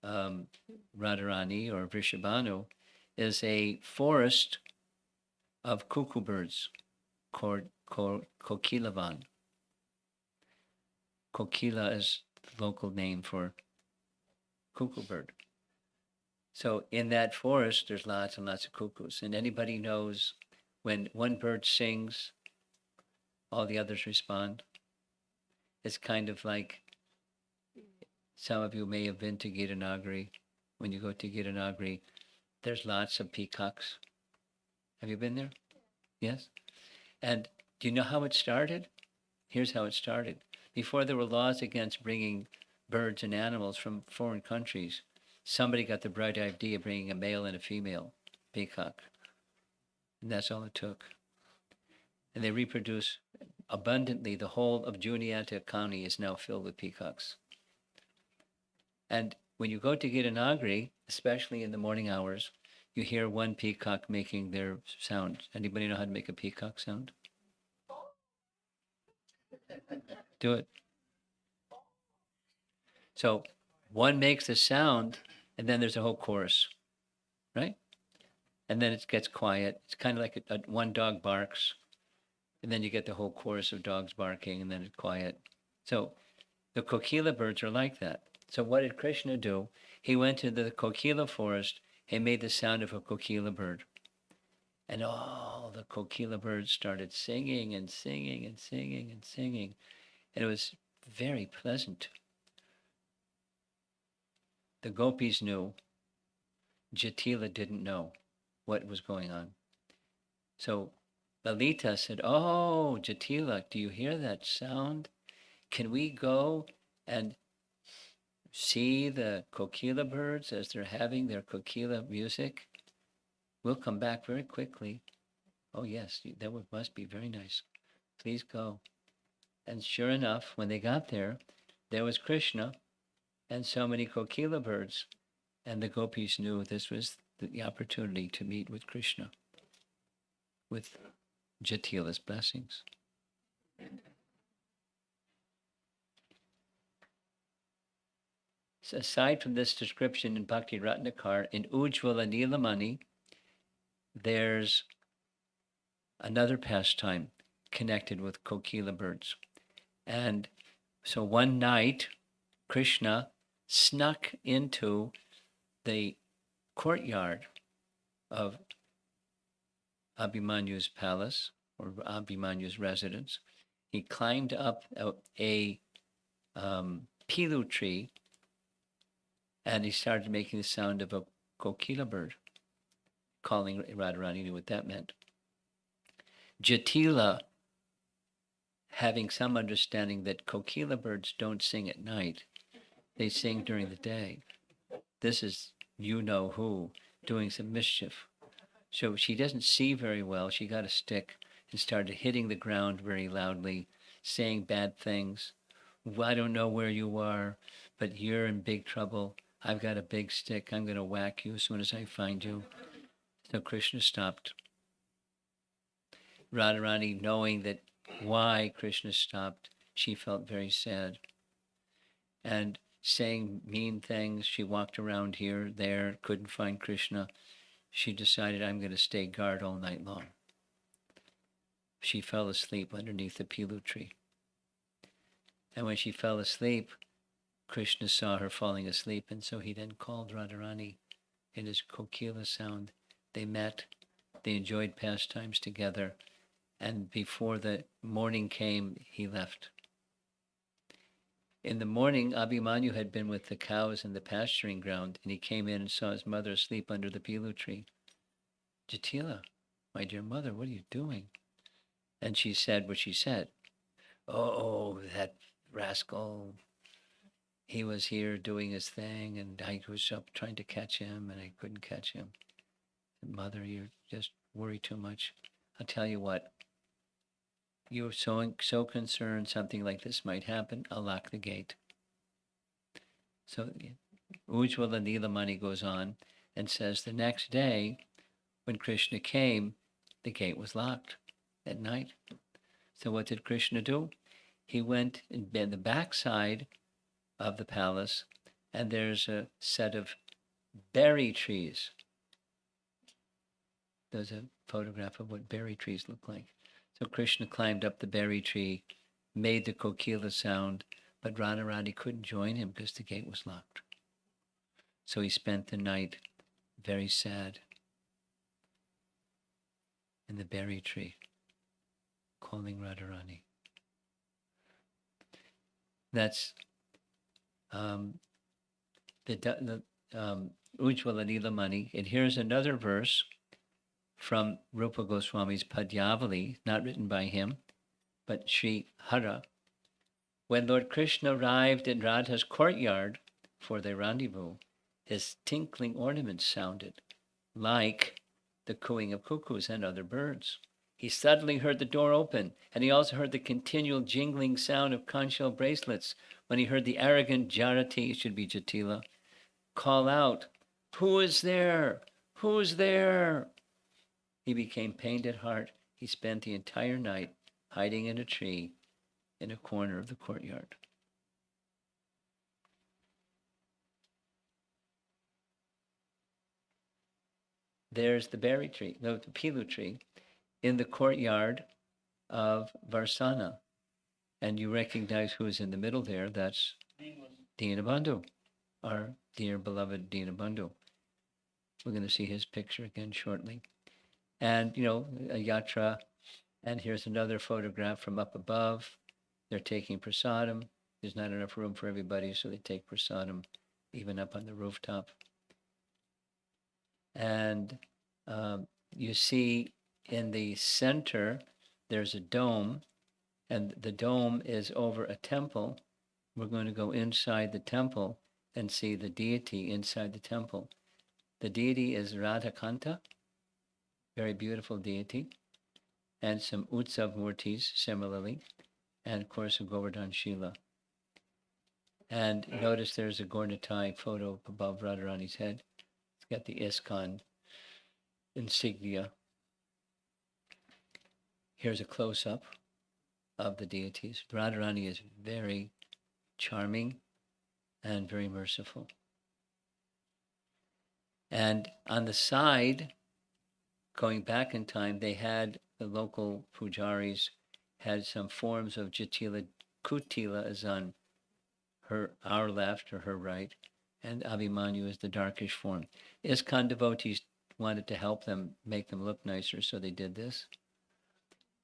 Radharani or Vrishabhanu is a forest of cuckoo birds called Kokilavan. Kokila is the local name for cuckoo bird. So in that forest, there's lots and lots of cuckoos. And anybody knows when one bird sings, all the others respond. It's kind of like, some of you may have been to Gitanagari. When you go to Gitanagari, there's lots of peacocks. Have you been there? Yes. And do you know how it started? Here's how it started. Before there were laws against bringing birds and animals from foreign countries, somebody got the bright idea of bringing a male and a female peacock. And that's all it took. And they reproduce abundantly. The whole of Juniata County is now filled with peacocks. And when you go to Gitanagri, especially in the morning hours, you hear one peacock making their sound. Anybody know how to make a peacock sound? Do it. So one makes a sound, and then there's a whole chorus, right? And then it gets quiet. It's kind of like one dog barks, and then you get the whole chorus of dogs barking, and then it's quiet. So the kokila birds are like that. So what did Krishna do? He went to the kokila forest and made the sound of a kokila bird. And all the kokila birds started singing and singing and singing and singing. And it was very pleasant. The gopis knew. Jatila didn't know what was going on. So Lalita said, "Oh, Jatila, do you hear that sound? Can we go and see the kokila birds as they're having their kokila music? We'll come back very quickly." "Oh, yes, that must be very nice. Please go." And sure enough, when they got there was Krishna and so many kokila birds. And the gopis knew this was the opportunity to meet with Krishna, with Jatila's blessings. So aside from this description in Bhakti Ratnakar, in Ujjvala Nilamani, there's another pastime connected with kokila birds. And so one night, Krishna snuck into the courtyard of Abhimanyu's palace, or Abhimanyu's residence. He climbed up a pilu tree, and he started making the sound of a kokila bird, calling Radharani, knew what that meant. Jatila, having some understanding that kokila birds don't sing at night, they sing during the day. This is you know who doing some mischief. So she doesn't see very well. She got a stick and started hitting the ground very loudly, saying bad things. "I don't know where you are, but you're in big trouble. I've got a big stick. I'm going to whack you as soon as I find you." So Krishna stopped. Radharani, knowing that why Krishna stopped, she felt very sad. And saying mean things, she walked around here, there, couldn't find Krishna. She decided, "I'm going to stay guard all night long." She fell asleep underneath the pilu tree. And when she fell asleep, Krishna saw her falling asleep, and so he then called Radharani in his kokila sound. They met, they enjoyed pastimes together, and before the morning came, he left. In the morning, Abhimanyu had been with the cows in the pasturing ground, and he came in and saw his mother asleep under the pilu tree. "Jatila, my dear mother, what are you doing?" And she said what she said. "Oh, that rascal. He was here doing his thing, and I was up trying to catch him, and I couldn't catch him. Mother, you just worry too much. I'll tell you what. You're so concerned something like this might happen. I'll lock the gate." So Ujjvala Nilamani goes on and says the next day, when Krishna came, the gate was locked at night. So what did Krishna do? He went in the backside of the palace, and there's a set of berry trees. There's a photograph of what berry trees look like. So Krishna climbed up the berry tree, made the kokila sound, but Radharani couldn't join him because the gate was locked. So he spent the night very sad in the berry tree, calling Radharani. That's the Ujjvala Nilamani. And here's another verse from Rupa Goswami's Padyavali, not written by him, but Sri Hara. When Lord Krishna arrived in Radha's courtyard for their rendezvous, his tinkling ornaments sounded like the cooing of cuckoos and other birds. He suddenly heard the door open, and he also heard the continual jingling sound of conch shell bracelets when he heard the arrogant Jarati, it should be Jatila, call out, "Who is there? Who is there?" He became pained at heart. He spent the entire night hiding in a tree in a corner of the courtyard. There's the berry tree, no, the pilu tree, in the courtyard of Varsana. And you recognize who's in the middle there. That's Dinabandhu, our dear beloved Dinabandhu. We're going to see his picture again shortly. And, a yatra. And here's another photograph from up above. They're taking prasadam. There's not enough room for everybody, so they take prasadam even up on the rooftop. And you see in the center, there's a dome, and the dome is over a temple. We're going to go inside the temple and see the deity inside the temple. The deity is Radhakanta, very beautiful deity, and some Utsav Murtis similarly, and of course a Govardhan Shila. And notice there's a Gornatai photo above Radharani's head. It's got the ISKCON insignia. Here's a close-up of the deities. Radharani is very charming and very merciful. And on the side, going back in time, they had the local pujaris had some forms of Jatila. Kutila is on our left or her right, and Abhimanyu is the darkish form. ISKCON devotees wanted to help them, make them look nicer, so they did this.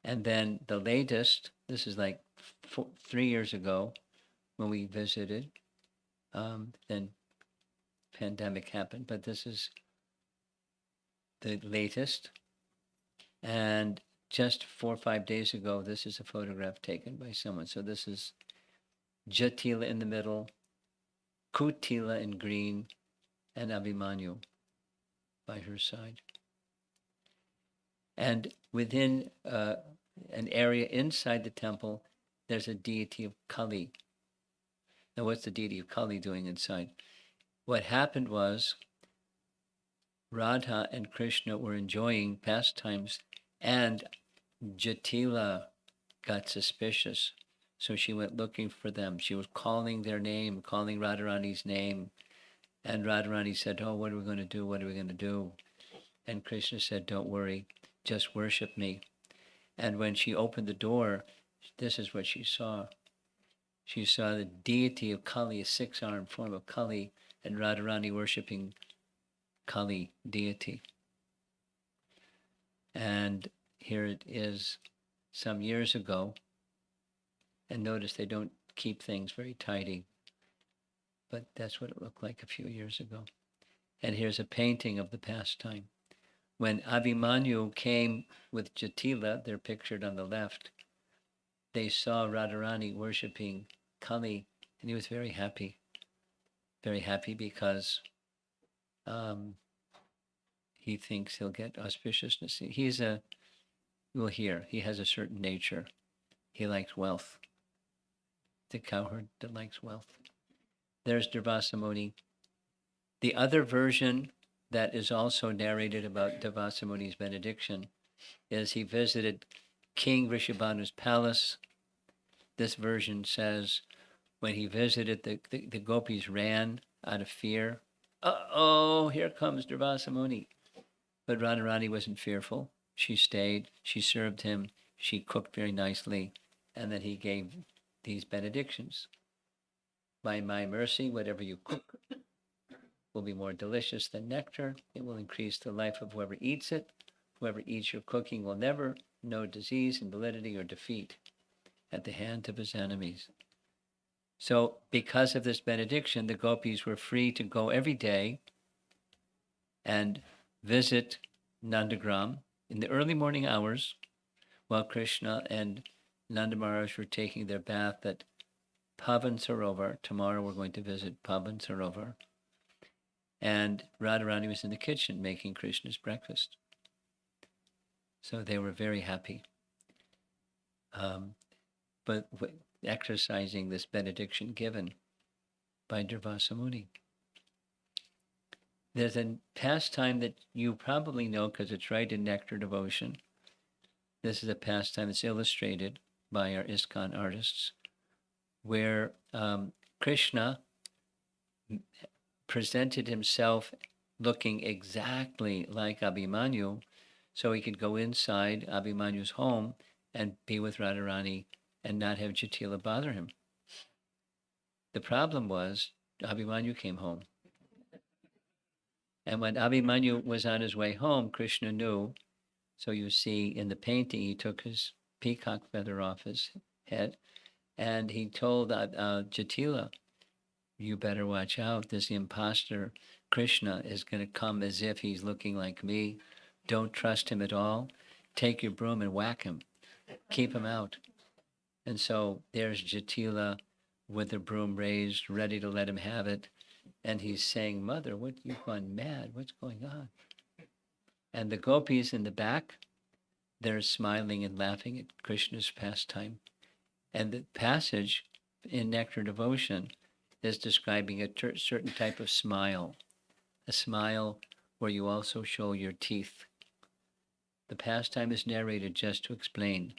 And then the latest, this is like 3 years ago when we visited, then pandemic happened, but this is the latest. And just 4 or 5 days ago, this is a photograph taken by someone. So this is Jatila in the middle, Kutila in green, and Abhimanyu by her side. And within an area inside the temple, there's a deity of Kali. Now, what's the deity of Kali doing inside? What happened was Radha and Krishna were enjoying pastimes, and Jatila got suspicious. So she went looking for them. She was calling their name, calling Radharani's name. And Radharani said, "Oh, what are we going to do? What are we going to do?" And Krishna said, "Don't worry, just worship me." And when she opened the door, this is what she saw. She saw the deity of Kali, a 6-armed form of Kali, and Radharani worshipping Kali deity. And here it is some years ago. And notice they don't keep things very tidy, but that's what it looked like a few years ago. And here's a painting of the pastime. When Abhimanyu came with Jatila, they're pictured on the left, they saw Radharani worshipping Kali, and he was very happy because he thinks he'll get auspiciousness. He has a certain nature. He likes wealth. The cowherd that likes wealth. There's Durvasa Muni. The other version that is also narrated about Durvasa Muni's benediction is he visited King Vrishabhanu's palace. This version says when he visited, the gopis ran out of fear. Uh-oh, here comes Durvasa Muni. But Radharani wasn't fearful. She stayed, she served him, she cooked very nicely, and then he gave these benedictions. By my mercy, whatever you cook will be more delicious than nectar. It will increase the life of whoever eats it. Whoever eats your cooking will never know disease, invalidity, or defeat at the hand of his enemies. So because of this benediction, the gopis were free to go every day and visit Nandagram in the early morning hours while Krishna and Nanda Maharaj were taking their bath at Pavan Sarovar. Tomorrow we're going to visit Pavan Sarovar. And Radharani was in the kitchen making Krishna's breakfast. So they were very happy. But exercising this benediction given by Durvasa Muni. There's a pastime that you probably know because it's right in Nectar Devotion. This is a pastime that's illustrated by our ISKCON artists, where Krishna presented himself looking exactly like Abhimanyu, so he could go inside Abhimanyu's home and be with Radharani and not have Jatila bother him. The problem was Abhimanyu came home. And when Abhimanyu was on his way home, Krishna knew. So you see in the painting, he took his peacock feather off his head and he told Jatila, you better watch out. This imposter Krishna is going to come as if he's looking like me. Don't trust him at all. Take your broom and whack him. Keep him out. And so there's Jatila with the broom raised, ready to let him have it. And he's saying, Mother, what, you've gone mad. What's going on? And the gopis in the back, they're smiling and laughing at Krishna's pastime. And the passage in Nectar Devotion is describing a certain type of smile, a smile where you also show your teeth. The pastime is narrated just to explain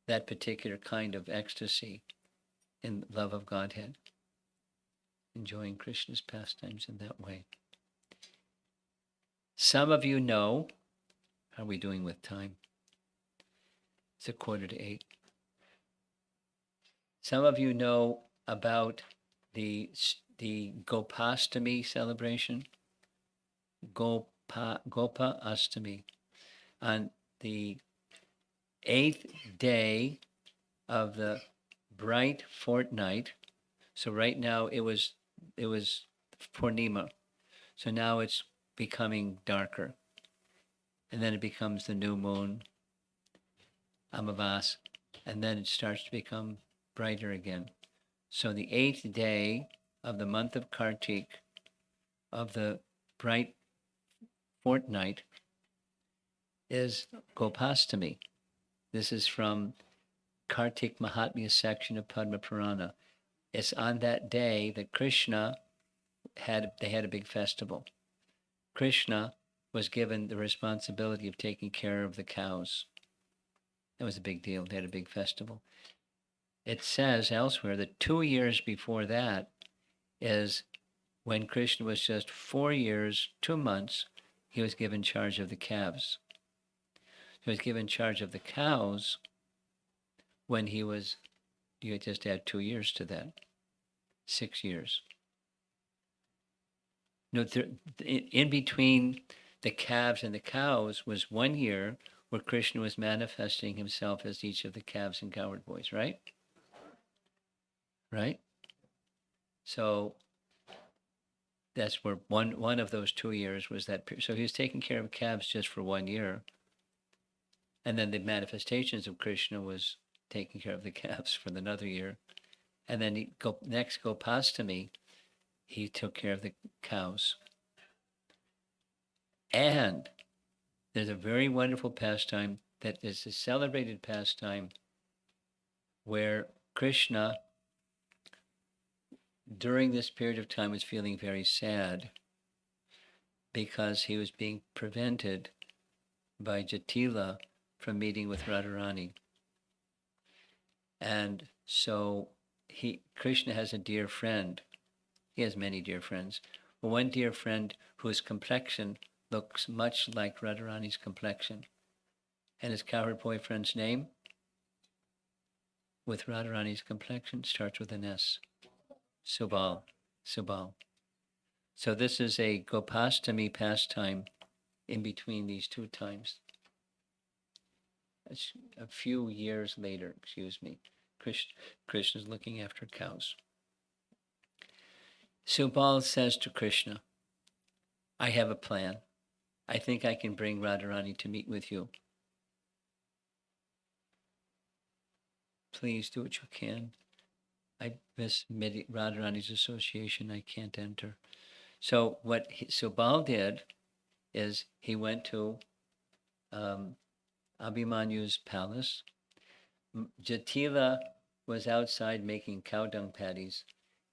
that particular kind of ecstasy in love of Godhead, enjoying Krishna's pastimes in that way. Some of you know, how are we doing with time? It's 7:45. Some of you know about the Gopastami celebration, Gopa Astami, on the 8th day of the bright fortnight. So right now it was Purnima. So now it's becoming darker. And then it becomes the new moon, Amavas, and then it starts to become brighter again. So the 8th day of the month of Kartik, of the bright fortnight, is Gopastami. This is from Kartik Mahatmya section of Padma Purana. It's on that day that Krishna had a big festival. Krishna was given the responsibility of taking care of the cows. That was a big deal. They had a big festival. It says elsewhere that 2 years before that is when Krishna was just 4 years, 2 months, he was given charge of the calves. He was given charge of the cows when he was, you just add 2 years to that, 6 years. No, in between the calves and the cows was 1 year where Krishna was manifesting himself as each of the calves and cowherd boys, right? Right? So that's where one of those 2 years was that. So he was taking care of calves just for 1 year. And then the manifestations of Krishna was taking care of the calves for another year. And then next Gopastami, he took care of the cows. And there's a very wonderful pastime that is a celebrated pastime where Krishna, during this period of time, was feeling very sad because he was being prevented by Jatila from meeting with Radharani. And so Krishna has a dear friend. He has many dear friends. But one dear friend whose complexion looks much like Radharani's complexion. And his cowherd boyfriend's name, with Radharani's complexion, starts with an S. Subal. So this is a Gopastami pastime in between these two times. It's a few years later, Krishna's looking after cows. Subal says to Krishna, I have a plan. I think I can bring Radharani to meet with you. Please do what you can. I miss Radharani's association. I can't enter. So what Subal did is he went to Abhimanyu's palace. Jatila was outside making cow dung patties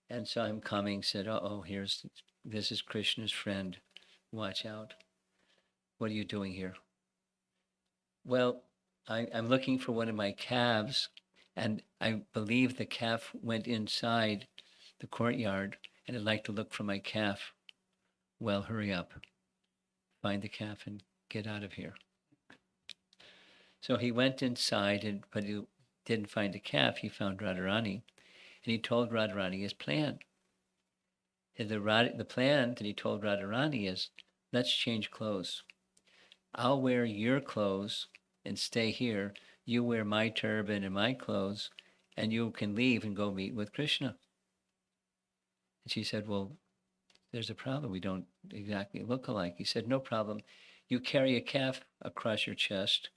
and saw him coming, said, "Oh, this is Krishna's friend. Watch out. What are you doing here?" "Well, I'm looking for one of my calves, and I believe the calf went inside the courtyard, and I'd like to look for my calf." "Well, hurry up. Find the calf and get out of here." So he went inside, but he didn't find a calf. He found Radharani, and he told Radharani his plan. The plan that he told Radharani is, let's change clothes. I'll wear your clothes and stay here. You wear my turban and my clothes, and you can leave and go meet with Krishna. And she said, "Well, there's a problem. We don't exactly look alike." He said, "No problem. You carry a calf across your chest,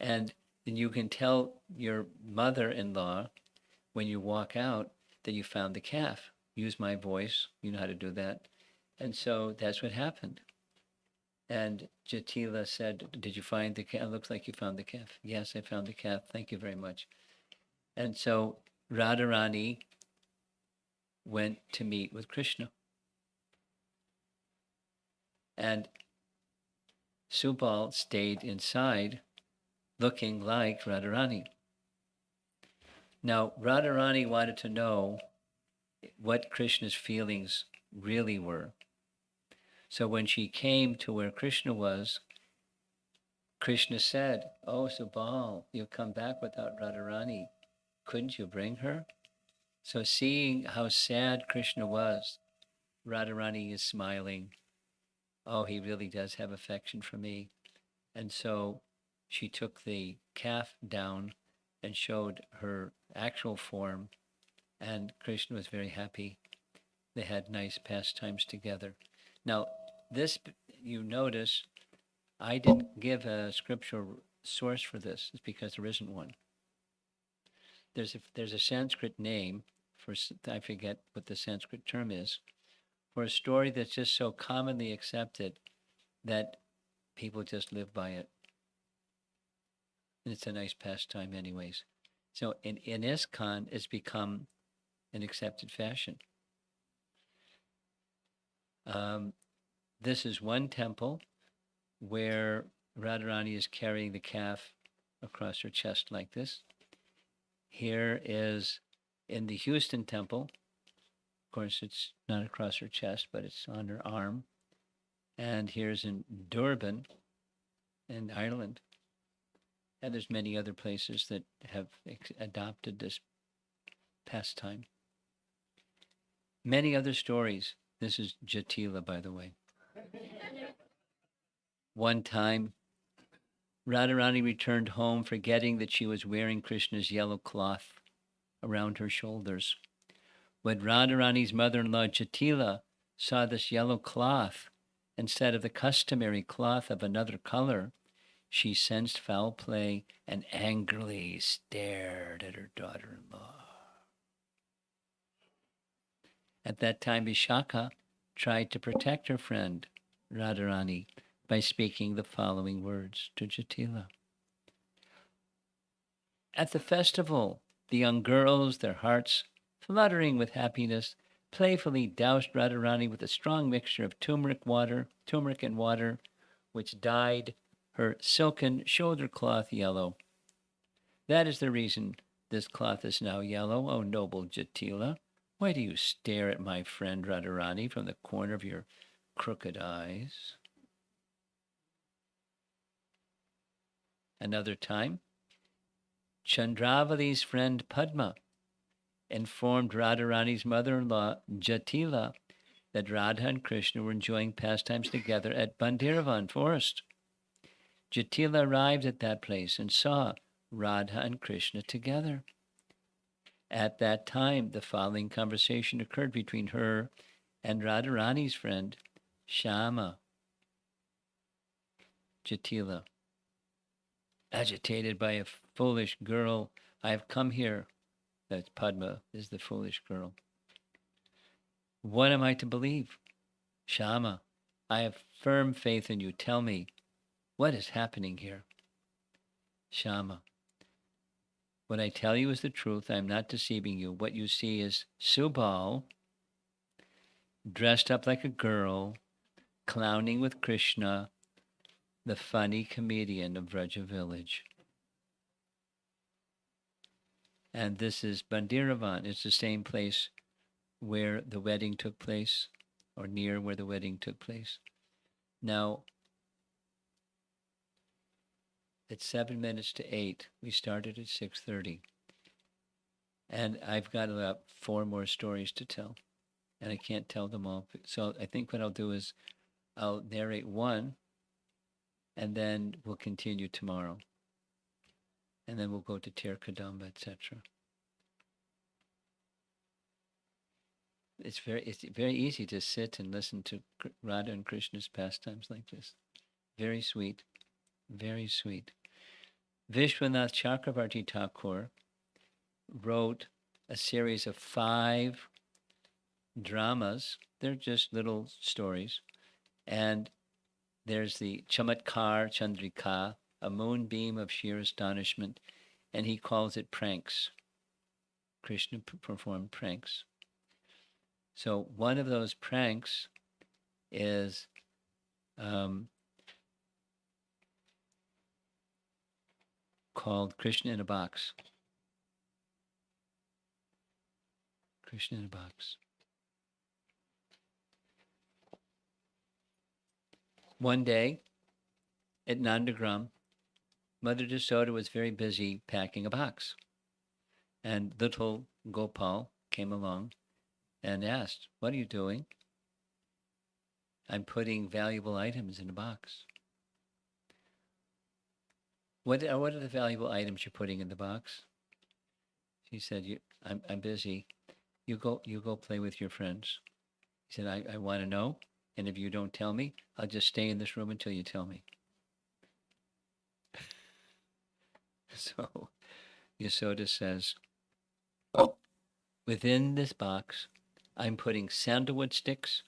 and then you can tell your mother-in-law when you walk out that you found the calf. Use my voice. You know how to do that." And so that's what happened. And Jatila said, "Did you find the calf? It looks like you found the calf." "Yes, I found the calf. Thank you very much." And so Radharani went to meet with Krishna. And Subal stayed inside looking like Radharani. Now, Radharani wanted to know what Krishna's feelings really were. So when she came to where Krishna was, Krishna said, "Oh, Subal, you've come back without Radharani. Couldn't you bring her?" So seeing how sad Krishna was, Radharani is smiling. "Oh, he really does have affection for me." And so she took the calf down and showed her actual form, and Krishna was very happy. They had nice pastimes together. Now, this, you notice, I didn't give a scriptural source for this. It's because there isn't one. There's a Sanskrit name for, I forget what the Sanskrit term is, for a story that's just so commonly accepted that people just live by it. And it's a nice pastime anyways. So in ISKCON, it's become an accepted fashion. This is one temple where Radharani is carrying the calf across her chest like this. Here is in the Houston temple. Of course, it's not across her chest, but it's on her arm. And here's in Durban in Ireland. And there's many other places that have adopted this pastime. Many other stories. This is Jatila, by the way. One time, Radharani returned home forgetting that she was wearing Krishna's yellow cloth around her shoulders. When Radharani's mother-in-law Jatila saw this yellow cloth instead of the customary cloth of another color, she sensed foul play and angrily stared at her daughter-in-law. At that time, Vishaka tried to protect her friend, Radharani, by speaking the following words to Jatila. At the festival, the young girls, their hearts fluttering with happiness, playfully doused Radharani with a strong mixture of turmeric and water, which dyed her silken shoulder cloth yellow. That is the reason this cloth is now yellow, O noble Jatila. Why do you stare at my friend Radharani from the corner of your crooked eyes? Another time, Chandravali's friend Padma informed Radharani's mother-in-law Jatila that Radha and Krishna were enjoying pastimes together at Bhagavatamrita forest. Jatila arrived at that place and saw Radha and Krishna together. At that time, the following conversation occurred between her and Radharani's friend Shama. Jatila, agitated by a foolish girl. I have come here. That's Padma, is the foolish girl. What am I to believe? Shama, I have firm faith in you. Tell me, what is happening here? Shama, what I tell you is the truth. I am not deceiving you. What you see is Subal, dressed up like a girl, clowning with Krishna, the funny comedian of Vraja village. And this is Bandiravan. It's the same place where the wedding took place, or near where the wedding took place. Now, it's 7 minutes to 8. We started at 6:30. And I've got about 4 more stories to tell. And I can't tell them all. So I think what I'll do is I'll narrate one, and then we'll continue tomorrow. And then we'll go to Tir Kadamba, etc. It's very easy to sit and listen to Radha and Krishna's pastimes like this. Very sweet. Very sweet. Vishwanath Chakravarti Thakur wrote a series of 5 dramas. They're just little stories. And there's the Chamatkar Chandrika, a moonbeam of sheer astonishment, and he calls it pranks. Krishna performed pranks. So one of those pranks is called Krishna in a Box. Krishna in a Box. One day at Nandagram, Mother Yasoda was very busy packing a box. And little Gopal came along and asked, "What are you doing?" "I'm putting valuable items in a box." What are the valuable items you're putting in the box? She said, I'm busy. You go play with your friends. He said, I want to know, and if you don't tell me, I'll just stay in this room until you tell me. So Yasoda says, within this box, I'm putting sandalwood sticks,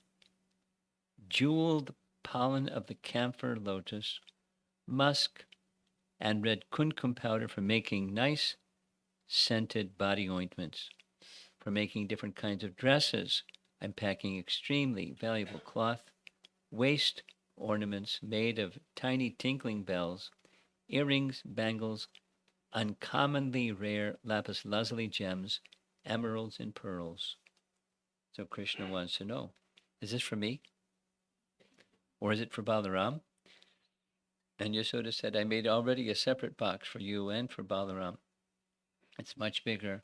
jeweled pollen of the camphor lotus, musk, and red kumkum powder for making nice scented body ointments. For making different kinds of dresses, I'm packing extremely valuable cloth, waist ornaments made of tiny tinkling bells, earrings, bangles, uncommonly rare lapis lazuli gems, emeralds, and pearls. So Krishna wants to know, is this for me? Or is it for Balaram? And Yasoda said, I made already a separate box for you and for Balaram. It's much bigger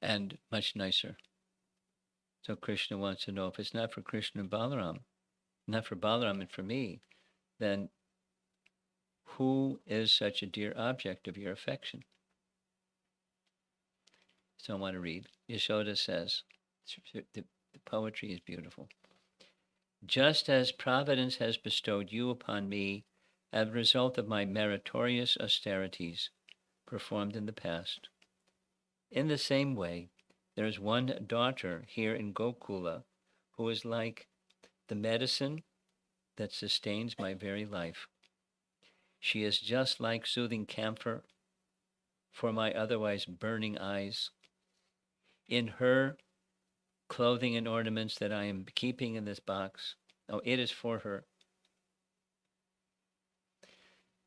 and much nicer. So Krishna wants to know, if it's not for Krishna and Balaram, not for Balaram and for me, then who is such a dear object of your affection? So I want to read. Yashoda says, the poetry is beautiful. Just as Providence has bestowed you upon me as a result of my meritorious austerities performed in the past, in the same way, there is one daughter here in Gokula who is like the medicine that sustains my very life. She is just like soothing camphor for my otherwise burning eyes. In her clothing and ornaments that I am keeping in this box, it is for her.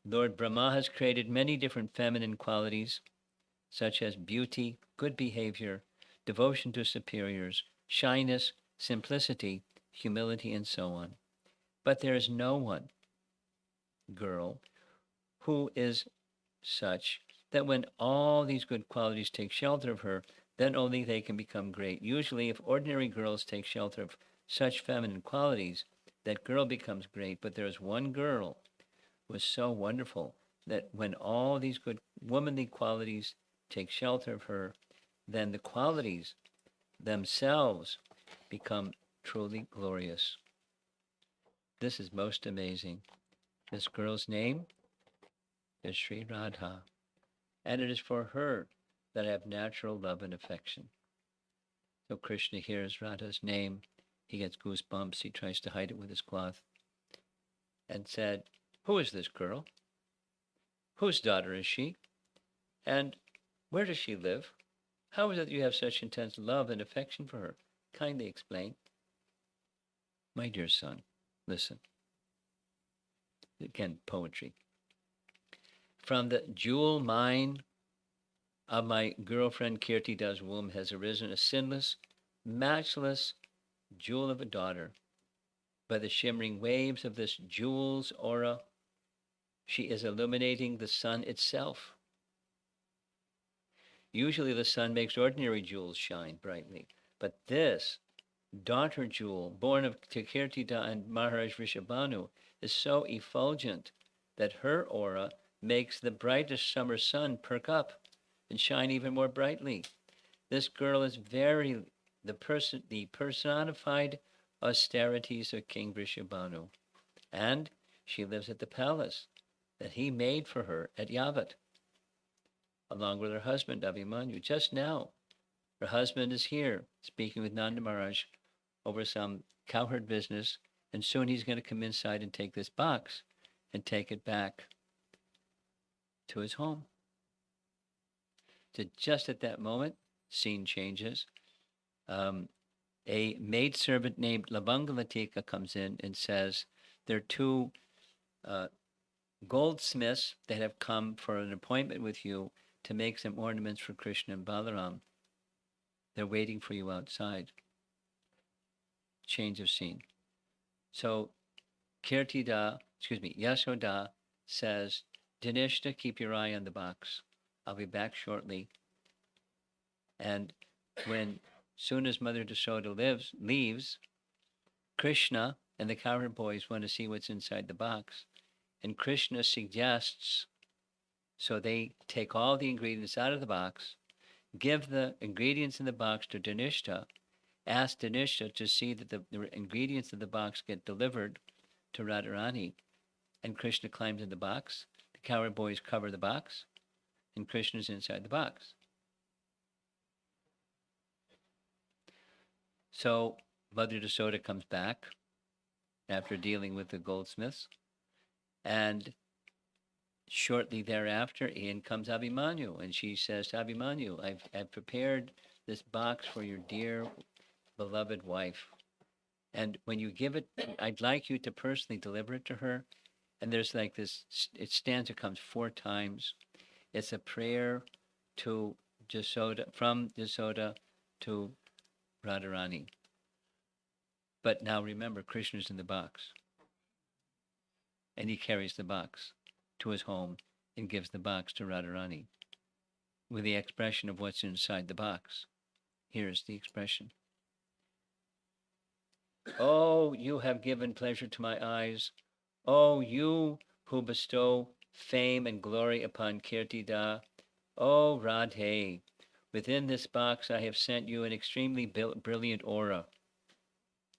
Lord Brahma has created many different feminine qualities, such as beauty, good behavior, devotion to superiors, shyness, simplicity, humility, and so on. But there is no one, girl, who is such that when all these good qualities take shelter of her, then only they can become great. Usually, if ordinary girls take shelter of such feminine qualities, that girl becomes great. But there is one girl who is so wonderful that when all these good womanly qualities take shelter of her, then the qualities themselves become truly glorious. This is most amazing. This girl's name is Sri Radha, and it is for her that I have natural love and affection. So Krishna hears Radha's name, he gets goosebumps, he tries to hide it with his cloth, and said, "Who is this girl? Whose daughter is she? And where does she live? How is it that you have such intense love and affection for her? Kindly explain." My dear son, listen. Again, poetry. From the jewel mine of my girlfriend Kirtida's womb has arisen a sinless, matchless jewel of a daughter. By the shimmering waves of this jewel's aura, she is illuminating the sun itself. Usually the sun makes ordinary jewels shine brightly, but this daughter jewel, born of Kirtida and Maharaj Rishabhanu, is so effulgent that her aura makes the brightest summer sun perk up and shine even more brightly. This girl is the personified austerities of King Vrishabhanu, and she lives at the palace that he made for her at Yavat, along with her husband Abhimanyu. Just now, her husband is here speaking with Nanda Maharaj over some cowherd business, and soon he's going to come inside and take this box and take it back to his home. So just at that moment, scene changes. A maidservant named Labangalatika comes in and says, there are two goldsmiths that have come for an appointment with you to make some ornaments for Krishna and Balaram. They're waiting for you outside. Change of scene. So Yashoda says, Dineshta, keep your eye on the box. I'll be back shortly. And soon as Mother Yashoda leaves, Krishna and the cowherd boys want to see what's inside the box. And Krishna suggests, so they take all the ingredients out of the box, give the ingredients in the box to Dineshta, ask Dineshta to see that the ingredients of the box get delivered to Radharani, and Krishna climbs in the box. The cowherd boys cover the box, and Krishna's inside the box. So Mother Yashoda comes back after dealing with the goldsmiths, and shortly thereafter, in comes Abhimanyu, and she says to Abhimanyu, I've prepared this box for your dear, beloved wife. And when you give it, I'd like you to personally deliver it to her. And there's like this, stanza comes 4 times. It's a prayer to Yashoda, from Yashoda to Radharani. But now remember, Krishna's in the box. And he carries the box to his home and gives the box to Radharani with the expression of what's inside the box. Here's the expression. Oh, you have given pleasure to my eyes. Oh, you who bestow fame and glory upon Kirtida. Oh, Radhe, within this box I have sent you an extremely brilliant aura.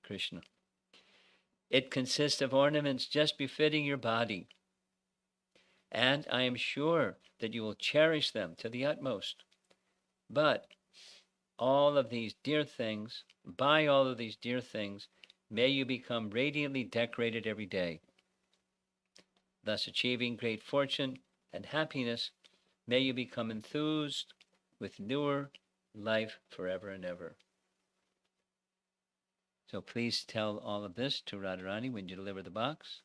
Krishna. It consists of ornaments just befitting your body, and I am sure that you will cherish them to the utmost. But all of these dear things, by all of these dear things, may you become radiantly decorated every day, thus achieving great fortune and happiness. May you become enthused with newer life forever and ever. So please tell all of this to Radharani when you deliver the box.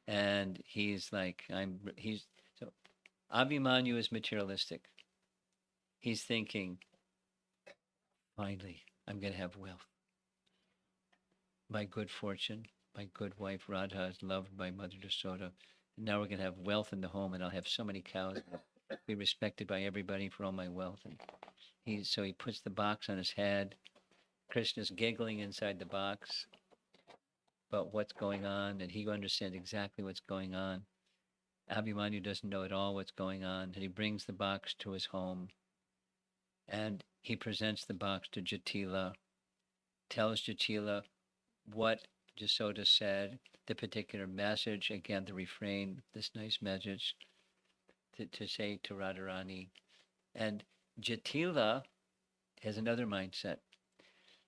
And he's like, so Abhimanyu is materialistic. He's thinking, finally, I'm going to have wealth. My good fortune, my good wife Radha is loved by Mother Yashoda. And now we're going to have wealth in the home, and I'll have so many cows. I'll be respected by everybody for all my wealth. And so he puts the box on his head. Krishna's giggling inside the box about what's going on, and he understands exactly what's going on. Abhimanyu doesn't know at all what's going on, and he brings the box to his home, and he presents the box to Jatila, tells Jatila what Jasoda said, the particular message, again, the refrain, this nice message to say to Radharani. And Jatila has another mindset.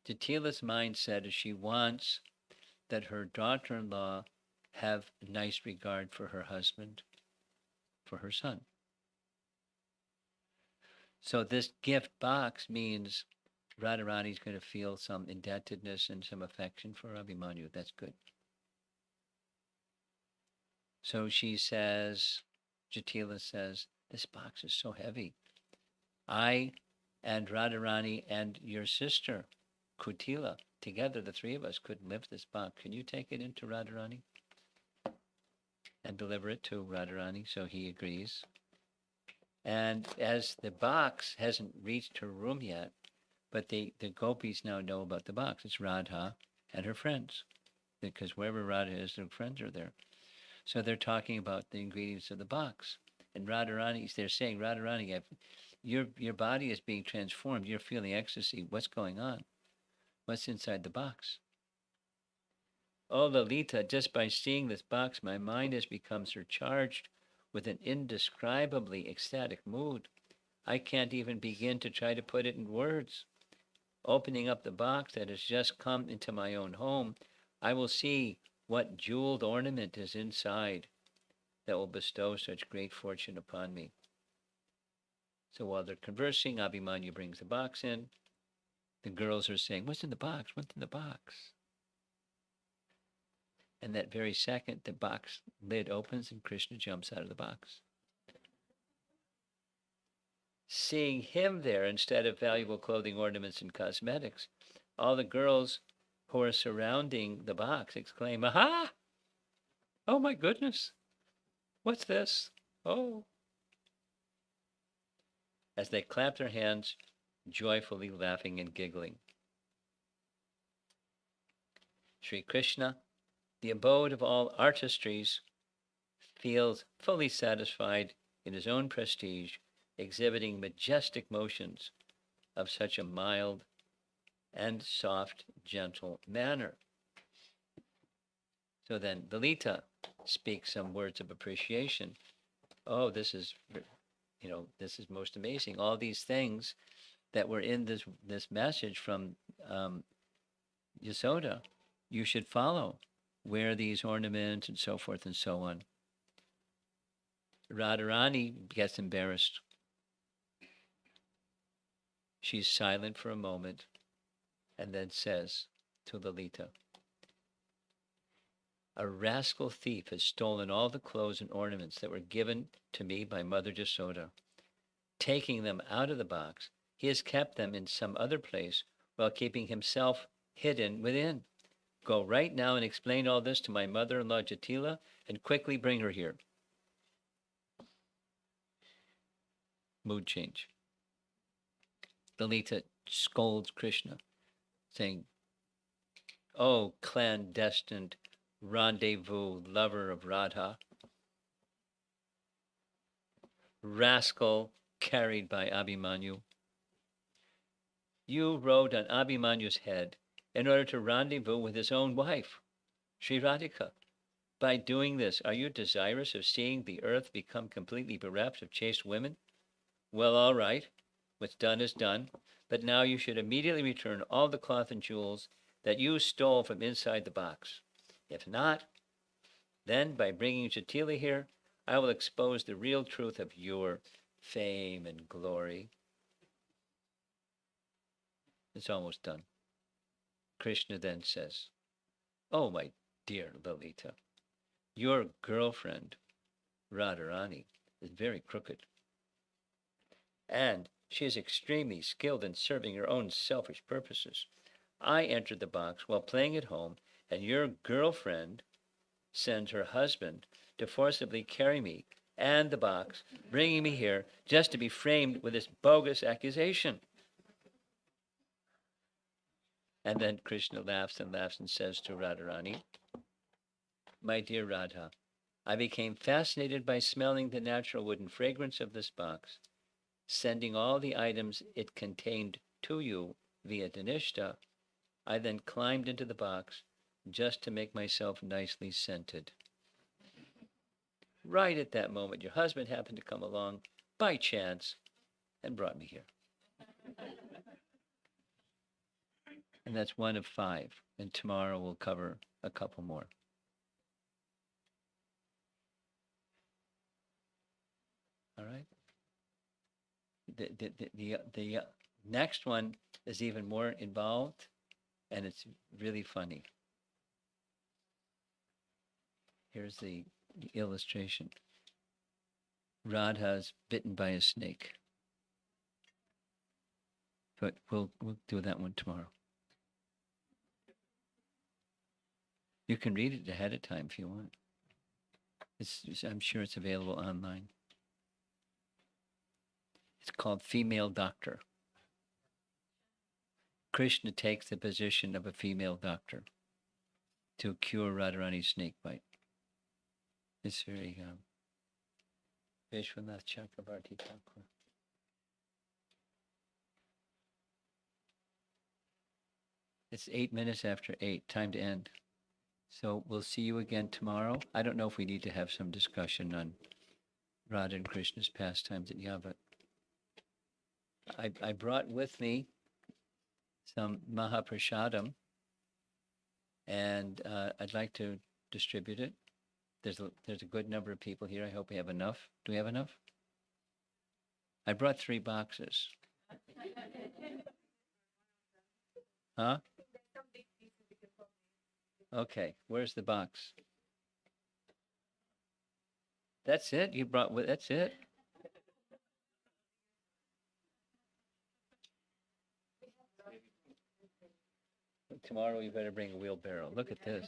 Jatila's mindset is she wants that her daughter-in-law have nice regard for her husband, for her son. So this gift box means Radharani is going to feel some indebtedness and some affection for Abhimanyu. That's good. So she says, Jatila says, this box is so heavy. I and Radharani and your sister, Kutila, together, the three of us could lift this box. Can you take it into Radharani and deliver it to Radharani? So he agrees. And as the box hasn't reached her room yet, but the gopis now know about the box. It's Radha and her friends, because wherever Radha is, their friends are there. So they're talking about the ingredients of the box. And Radharani, they're saying, Radharani, your body is being transformed. You're feeling ecstasy. What's going on? What's inside the box? Oh, Lalita, just by seeing this box, my mind has become surcharged with an indescribably ecstatic mood. I can't even begin to try to put it in words. Opening up the box that has just come into my own home, I will see what jeweled ornament is inside that will bestow such great fortune upon me. So while they're conversing, Abhimanyu brings the box in. The girls are saying, what's in the box? What's in the box? And that very second, the box lid opens and Krishna jumps out of the box. Seeing him there instead of valuable clothing, ornaments, and cosmetics, all the girls who are surrounding the box exclaim, aha! Oh my goodness! What's this? Oh! As they clap their hands, joyfully laughing and giggling. Sri Krishna, the abode of all artistries, feels fully satisfied in his own prestige, exhibiting majestic motions of such a mild and soft, gentle manner. So then Lalita speaks some words of appreciation. Oh, this is most amazing. All these things that were in this message from Yasoda, you should follow. Wear these ornaments and so forth and so on. Radharani gets embarrassed. She's silent for a moment and then says to Lalita, a rascal thief has stolen all the clothes and ornaments that were given to me by Mother Jasoda. Taking them out of the box, he has kept them in some other place while keeping himself hidden within. Go right now and explain all this to my mother-in-law Jatila and quickly bring her here. Mood change. Lalita scolds Krishna, saying, oh, clandestine rendezvous lover of Radha, rascal carried by Abhimanyu. You rode on Abhimanyu's head in order to rendezvous with his own wife, Sri Radhika. By doing this, are you desirous of seeing the earth become completely bereft of chaste women? Well, all right. What's done is done. But now you should immediately return all the cloth and jewels that you stole from inside the box. If not, then by bringing Jatila here, I will expose the real truth of your fame and glory. It's almost done. Krishna then says, oh, my dear Lalita, your girlfriend, Radharani, is very crooked. And she is extremely skilled in serving her own selfish purposes. I entered the box while playing at home, and your girlfriend sends her husband to forcibly carry me and the box, bringing me here just to be framed with this bogus accusation. And then Krishna laughs and says to Radharani, my dear Radha, I became fascinated by smelling the natural wooden fragrance of this box. Sending all the items it contained to you via Dhanishta, I then climbed into the box, just to make myself nicely scented. Right at that moment, your husband happened to come along by chance and brought me here. And that's one of 5. And tomorrow we'll cover a couple more. All right. The next one is even more involved, and it's really funny. Here's the illustration. Radha's bitten by a snake. But we'll do that one tomorrow. You can read it ahead of time if you want. I'm sure it's available online. It's called Female Doctor. Krishna takes the position of a female doctor to cure Radharani's snake bite. It's very Vishwanath Chakrabarti Thakur. It's 8 minutes after 8. Time to end. So we'll see you again tomorrow. I don't know if we need to have some discussion on Radha and Krishna's pastimes at Yavat. I brought with me some Mahaprasadam, and I'd like to distribute it. There's a good number of people here. I hope we have enough. Do we have enough? I brought 3 boxes. Huh? Okay, where's the box? That's it? You brought, that's it? Tomorrow you better bring a wheelbarrow. Look at this.